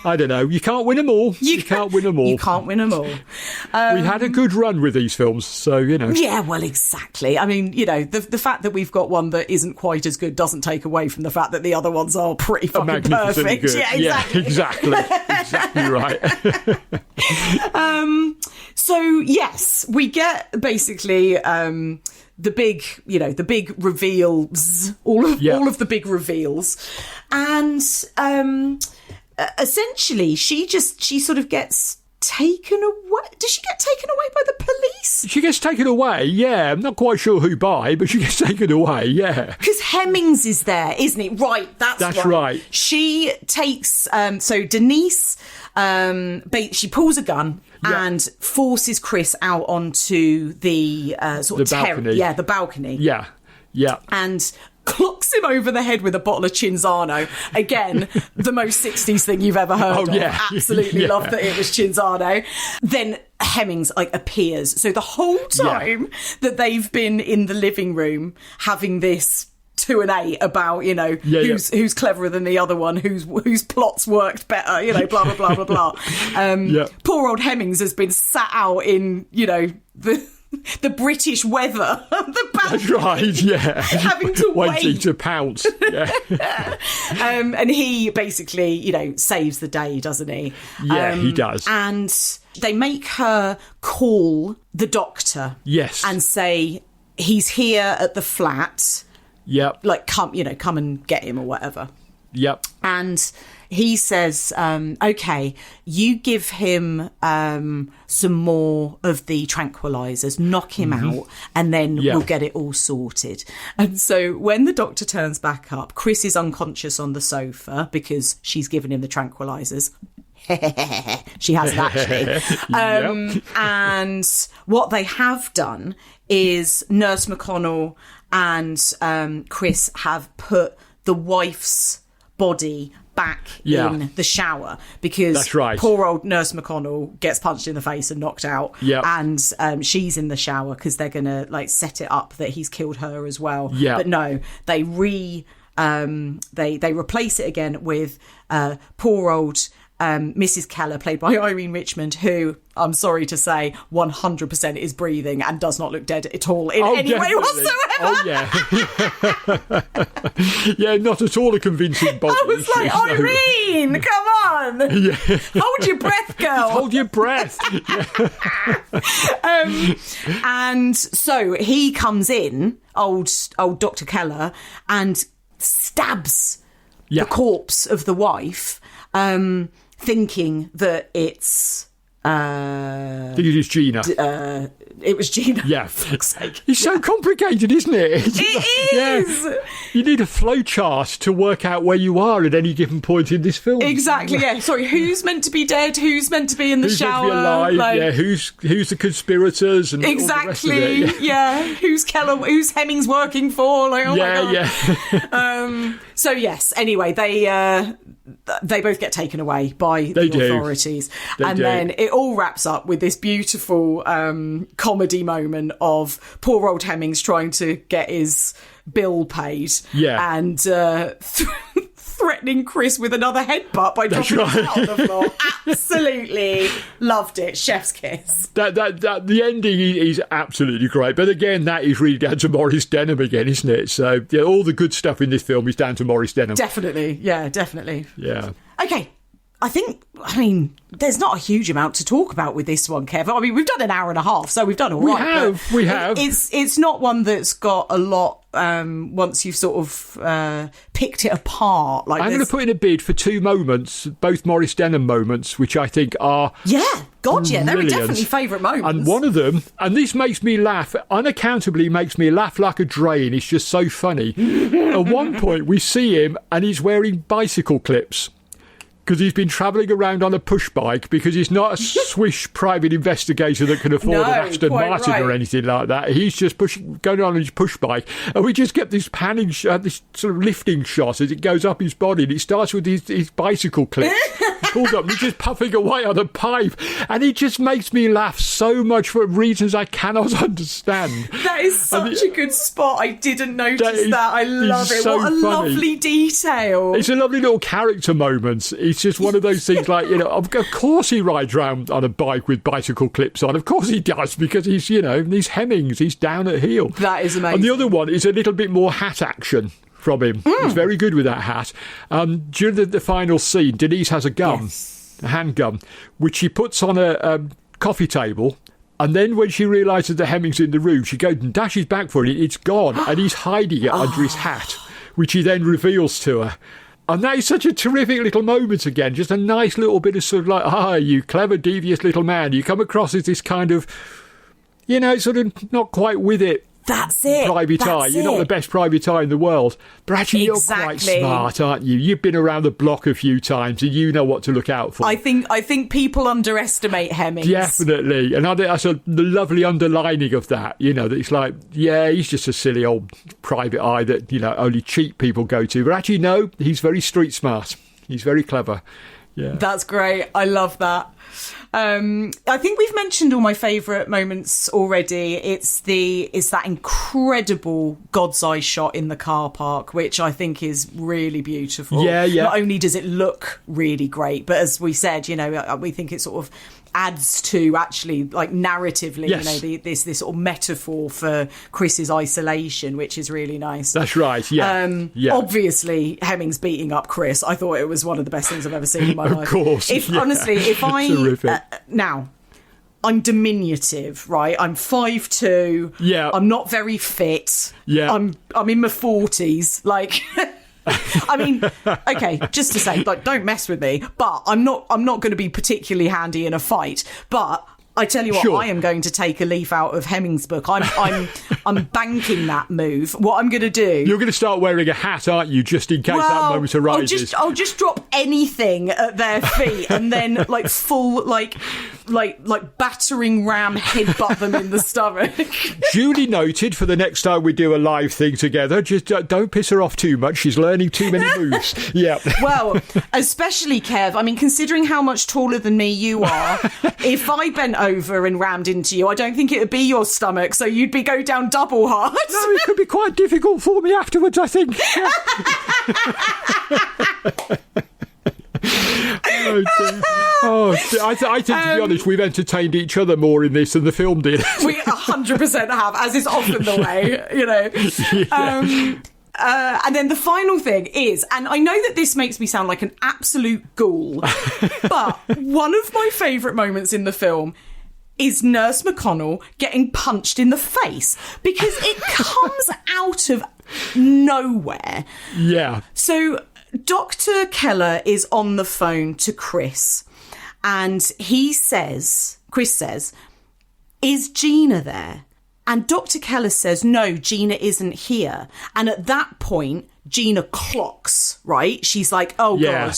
I don't know. You can't win them all. You can't win them all. You can't win them all. We had a good run with these films, so, Yeah, well, exactly. I mean, the fact that we've got one that isn't quite as good doesn't take away from the fact that the other ones are pretty fucking perfect. Good. Yeah, exactly. Exactly right. So, yes, we get basically the big, the big reveals, all of the big reveals. And essentially, she sort of gets taken away. Does she get taken away by the police? She gets taken away, yeah. I'm not quite sure who by, but she gets taken away, yeah. Because Hemmings is there, isn't he? Right, that's right. She takes, so Denise, she pulls a gun and forces Chris out onto the balcony. The balcony. Yeah. And clocks him over the head with a bottle of Cinzano. Again, the most 60s thing you've ever heard of. Yeah. Absolutely loved that it was Cinzano. Then Hemmings appears. So the whole time that they've been in the living room having this 2 and 8 about, who's cleverer than the other one, whose plots worked better, blah, blah, blah, blah, blah. Poor old Hemmings has been sat out in, the British weather. That's right, yeah. Having to waiting wait. to pounce. Yeah. And he basically, saves the day, doesn't he? Yeah, he does. And they make her call the doctor. Yes. And say, he's here at the flat. Yep. Like, come and get him or whatever. Yep. And he says, OK, you give him some more of the tranquilizers, knock him out, and then we'll get it all sorted. And so when the doctor turns back up, Chris is unconscious on the sofa because she's given him the tranquilizers. She hasn't actually. And what they have done is Nurse McConnell and Chris have put the wife's body back in the shower because that's right. Poor old Nurse McConnell gets punched in the face and knocked out, and she's in the shower because they're gonna set it up that he's killed her as well. But no, they they replace it again with poor old Mrs. Keller, played by Irene Richmond, who, I'm sorry to say, 100% is breathing and does not look dead at all in any way whatsoever. Oh, yeah. Yeah, not at all a convincing body. I was like, Irene, come on. Yeah. Hold your breath, girl. Hold your breath. And so he comes in, old Dr. Keller, and stabs the corpse of the wife, thinking that it's... I think it is Gina. It was Gina. Yeah. For fuck's sake. It's so complicated, isn't it? It is. Yeah. You need a flow chart to work out where you are at any given point in this film. Exactly, yeah. Sorry, who's meant to be dead? Who's meant to be in the shower? Who's meant to be alive? Who's the conspirators? And exactly, all the rest of it. Yeah. Who's Hemmings working for? My God. Yeah. So, yes, anyway, they both get taken away by the authorities. Then it all wraps up with this beautiful comedy moment of poor old Hemmings trying to get his bill paid and threatening Chris with another headbutt by dropping him out on the floor. Absolutely loved it. Chef's kiss. The ending is absolutely great. But again, that is really down to Maurice Denham again, isn't it? So all the good stuff in this film is down to Maurice Denham. Definitely. Yeah, definitely. Yeah. Okay. I mean, there's not a huge amount to talk about with this one, Kev. I mean, we've done an hour and a half, so we've done all right. We have. It's not one that's got a lot once you've sort of picked it apart. I'm going to put in a bid for 2 moments, both Maurice Denham moments, which I think are they're brilliant. definitely favourite moments. And one of them, and this makes me laugh, unaccountably makes me laugh like a drain. It's just so funny. At one point, we see him and he's wearing bicycle clips. Because he's been travelling around on a push bike because he's not a swish private investigator that can afford an Aston Martin or anything like that. He's just going on his push bike. And we just get this panning shot, this sort of lifting shot as it goes up his body. And it starts with his bicycle clips. He pulls up and he's just puffing away on a pipe. And it just makes me laugh so much for reasons I cannot understand. That is such a good spot. I didn't notice that. I love it. So what a funny. Lovely detail. It's a lovely little character moment. It's just one of those things like, of course he rides around on a bike with bicycle clips on. Of course he does, because he's Hemmings. He's down at heel. That is amazing. And the other one is a little bit more hat action from him. He's very good with that hat. During the final scene, Denise has a gun, a handgun, which she puts on a coffee table. And then when she realises the Hemming's in the room, she goes and dashes back for it. It's gone, and he's hiding it under his hat, which he then reveals to her. And that is such a terrific little moment again. Just a nice little bit of sort of like, you clever, devious little man. You come across as this kind of, sort of not quite with it. That's it. Private eye. You're not the best private eye in the world. But actually, you're quite smart, aren't you? You've been around the block a few times and you know what to look out for. I think people underestimate Hemmings. Definitely. And I think that's the lovely underlining of that, that it's like, he's just a silly old private eye that, only cheap people go to. But actually, no, he's very street smart. He's very clever. Yeah. That's great. I love that. I think we've mentioned all my favourite moments already. It's that incredible God's eye shot in the car park, which I think is really beautiful. Yeah. Not only does it look really great, but as we said, we think it sort of adds to actually, like, narratively, yes. This sort of metaphor for Chris's isolation, which is really nice. That's right. Yeah. Obviously, Hemmings beating up Chris. I thought it was one of the best things I've ever seen in my life. Of course. Honestly, if I terrific. Now, I'm diminutive, right? I'm 5'2". Yeah. I'm not very fit. Yeah. I'm in my 40s. Like, I mean, okay, just to say, like, don't mess with me. But I'm not going to be particularly handy in a fight. But I tell you what, sure. I am going to take a leaf out of Hemmings' book. I'm banking that move. What I'm going to do... You're going to start wearing a hat, aren't you, just in case that moment arises? I'll just drop anything at their feet and then, like, full, like battering ram headbutt them in the stomach. Duly noted for the next time we do a live thing together. Just don't piss her off too much. She's learning too many moves. Yeah. Well, especially Kev. I mean, considering how much taller than me you are, if I bent over and rammed into you, I don't think it would be your stomach, so you'd go down double hard. No, it could be quite difficult for me afterwards, I think. I think, to be honest, we've entertained each other more in this than the film did. We 100% have, as is often the way, Yeah. And then the final thing is, and I know that this makes me sound like an absolute ghoul, but one of my favourite moments in the film is Nurse McConnell getting punched in the face, because it comes out of nowhere. Yeah. So Dr. Keller is on the phone to Chris, and Chris says, "Is Gina there?" And Dr. Keller says, "No, Gina isn't here." And at that point, Gina clocks, right? She's like, "Oh, God,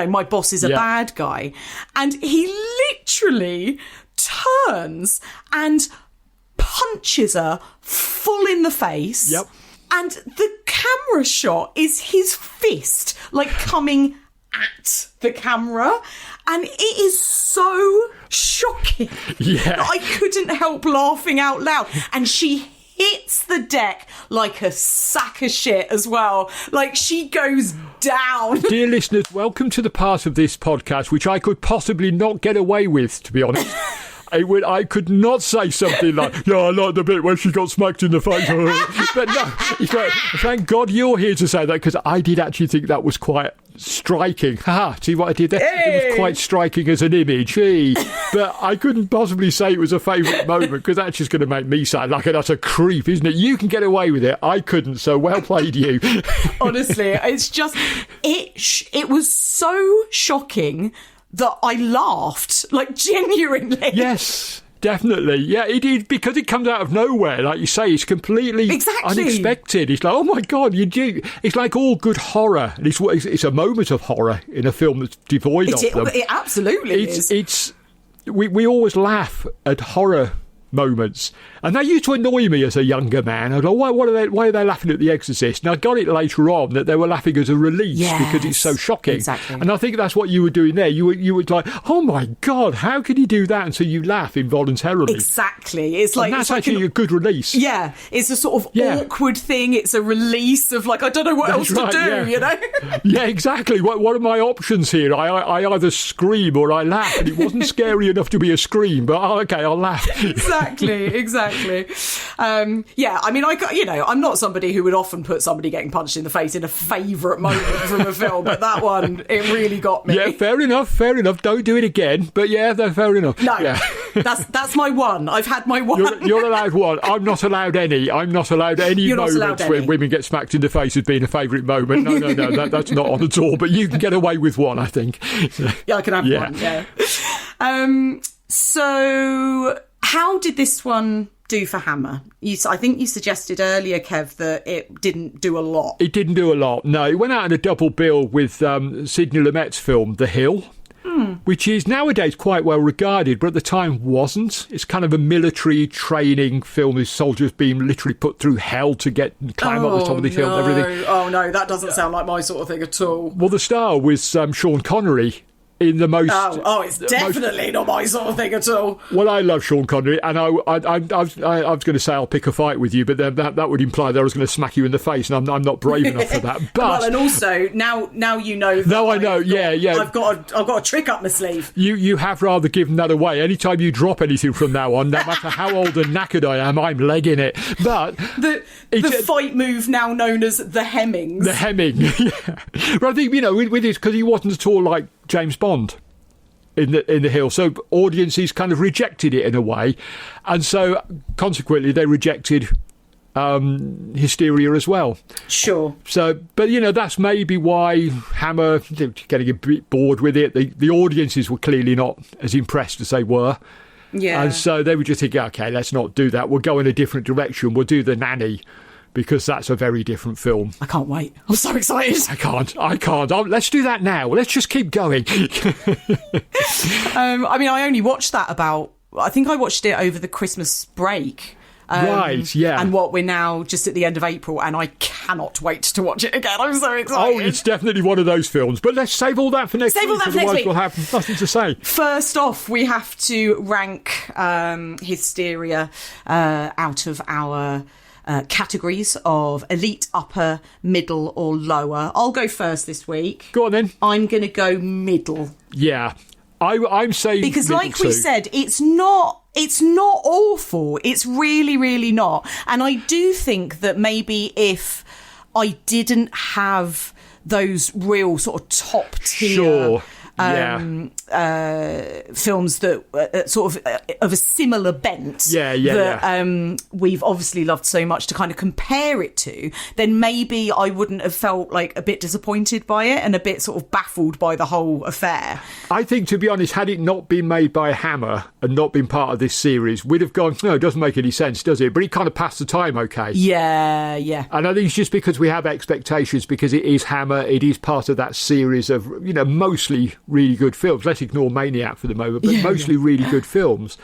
my boss is a bad guy." And he literally turns and punches her full in the face. Yep. And the camera shot is his fist, like, coming at the camera. And it is so shocking that I couldn't help laughing out loud. And she hits the deck like a sack of shit as well. Like, she goes down. Dear listeners, welcome to the part of this podcast which I could possibly not get away with, to be honest. I could not say something like, I like the bit where she got smacked in the face. But no, it's like, thank God you're here to say that, because I did actually think that was quite striking. See what I did there? Hey. It was quite striking as an image. But I couldn't possibly say it was a favourite moment, because that's just going to make me sound like an utter creep, isn't it? You can get away with it. I couldn't, so well played you. Honestly, it's just... It was so shocking that I laughed, like, genuinely. Yes, definitely. Yeah, it is, because it comes out of nowhere. Like you say, it's completely unexpected. It's like, oh my God, it's like all good horror. It's a moment of horror in a film that's devoid of them. It absolutely is. We always laugh at horror moments, and that used to annoy me as a younger man. I'd go, why are they laughing at The Exorcist? And I got it later on that they were laughing as a release because it's so shocking. Exactly. And I think that's what you were doing there. You were like, oh my God, how could he do that? And so you laugh involuntarily. Exactly. It's like, and that's actually a good release. Yeah, it's a sort of awkward thing. It's a release of, like, I don't know what else to do. You know? Yeah, exactly. What are my options here? I either scream or I laugh, and it wasn't scary enough to be a scream, but okay, I'll laugh. Exactly. I mean, I'm not somebody who would often put somebody getting punched in the face in a favourite moment from a film, but that one, it really got me. Yeah, fair enough. Don't do it again. But yeah, fair enough. No. Yeah. That's my one. I've had my one. You're allowed one. I'm not allowed any. I'm not allowed any You're not moments allowed when any. women get smacked in the face as being a favourite moment. No, that's not on at all. But you can get away with one, I think. Yeah, I can have one. Yeah. So, how did this one do for Hammer? I think you suggested earlier, Kev, that it didn't do a lot. It didn't do a lot. No, it went out in a double bill with Sidney Lumet's film The Hill. Which is nowadays quite well regarded, but at the time wasn't. It's kind of a military training film with soldiers being literally put through hell to climb up the top of the hill and everything. Oh no, that doesn't sound like my sort of thing at all. Well, the star was Sean Connery in the most... Oh, it's definitely not my sort of thing at all. Well, I love Sean Connery, and I was going to say I'll pick a fight with you, but then that would imply that I was going to smack you in the face, and I'm not brave enough for that. But well, and also now you know. That no, I know. Yeah. I've got a trick up my sleeve. You have rather given that away. Anytime you drop anything from now on, no matter how old and knackered I am, I'm legging it. But the fight move now known as the Hemmings. The Hemming. Yeah. But I think with this, because he wasn't at all like James Bond in the Hill, so audiences kind of rejected it in a way, and so consequently they rejected Hysteria as well. Sure. So, but that's maybe why Hammer getting a bit bored with it. The audiences were clearly not as impressed as they were. Yeah. And so they were just thinking, okay, let's not do that. We'll go in a different direction. We'll do The Nanny, because that's a very different film. I can't wait. I'm so excited. I can't. Let's do that now. Let's just keep going. I only watched that I think I watched it over the Christmas break. Right, yeah. And we're now just at the end of April, and I cannot wait to watch it again. I'm so excited. Oh, it's definitely one of those films. But let's save all that for next week. Otherwise we'll have nothing to say. First off, we have to rank Hysteria out of our categories of elite, upper, middle or lower. I'll go first this week. Go on then. I'm going to go middle. Yeah. I'm saying because middle like we said, it's not awful. It's really, really not. And I do think that maybe if I didn't have those real sort of top tier... Sure. films that sort of a similar bent that we've obviously loved so much to kind of compare it to, then maybe I wouldn't have felt like a bit disappointed by it and a bit sort of baffled by the whole affair. I think, to be honest, had it not been made by Hammer and not been part of this series, we'd have gone, no, it doesn't make any sense, does it? But it kind of passed the time okay. Yeah. And I think it's just because we have expectations, because it is Hammer, it is part of that series of, mostly really good films. Let's ignore Maniac for the moment, but mostly really good films.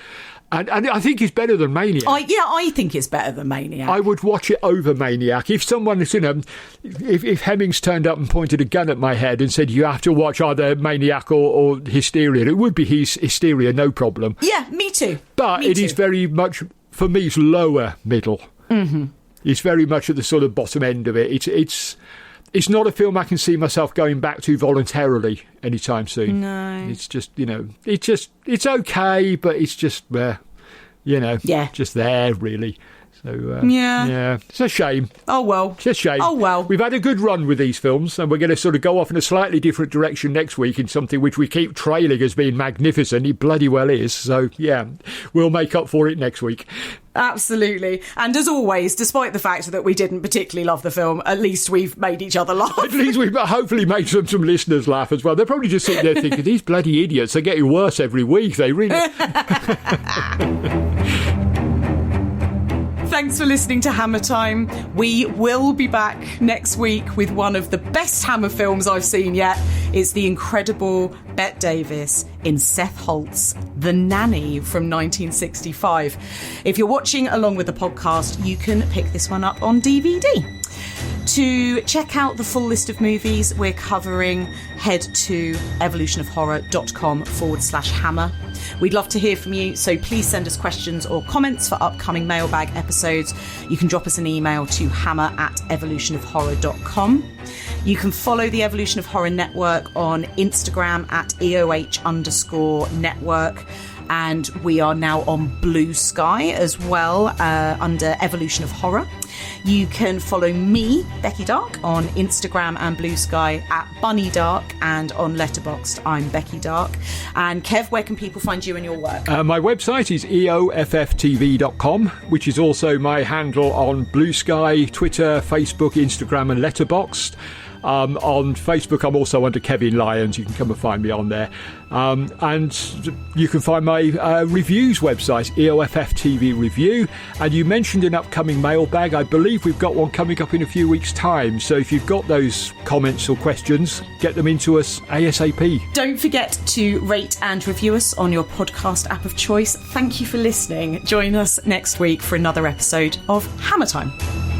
And I think it's better than Maniac. I think it's better than Maniac. I would watch it over Maniac. If someone, if Hemmings turned up and pointed a gun at my head and said, you have to watch either Maniac or Hysteria, it would be Hysteria, no problem. Yeah, me too. But it is very much, for me, it's lower middle. Mm-hmm. It's very much at the sort of bottom end of it. It's not a film I can see myself going back to voluntarily anytime soon. No. It's just, it's okay, but it's just, just there, really. So, yeah. It's a shame. Oh, well. It's a shame. Oh, well. We've had a good run with these films, and we're going to sort of go off in a slightly different direction next week in something which we keep trailing as being magnificent. It bloody well is. So, yeah, we'll make up for it next week. Absolutely. And as always, despite the fact that we didn't particularly love the film, at least we've made each other laugh. At least we've hopefully made some listeners laugh as well. They're probably just sitting there thinking, these bloody idiots are getting worse every week. They really... Thanks for listening to Hammer Time. We will be back next week with one of the best Hammer films I've seen yet. It's the incredible Bette Davis in Seth Holt's The Nanny from 1965. If you're watching along with the podcast, you can pick this one up on DVD. To check out the full list of movies we're covering, head to evolutionofhorror.com/hammer. We'd love to hear from you, so please send us questions or comments for upcoming mailbag episodes. You can drop us an email to hammer@evolutionofhorror.com. You can follow the Evolution of Horror Network on Instagram @EOH_network. And we are now on BlueSky as well, under Evolution of Horror. You can follow me, Becky Darke, on Instagram and BlueSky at Bunny Darke, and on Letterboxd, I'm Becky Darke. And Kev, where can people find you and your work? My website is eofftv.com, which is also my handle on BlueSky, Twitter, Facebook, Instagram and Letterboxd. On Facebook, I'm also under Kevin Lyons. You can come and find me on there. And you can find my reviews website, EOFF Review. And you mentioned an upcoming mailbag. I believe we've got one coming up in a few weeks' time. So if you've got those comments or questions, get them into us ASAP. Don't forget to rate and review us on your podcast app of choice. Thank you for listening. Join us next week for another episode of Hammer Time.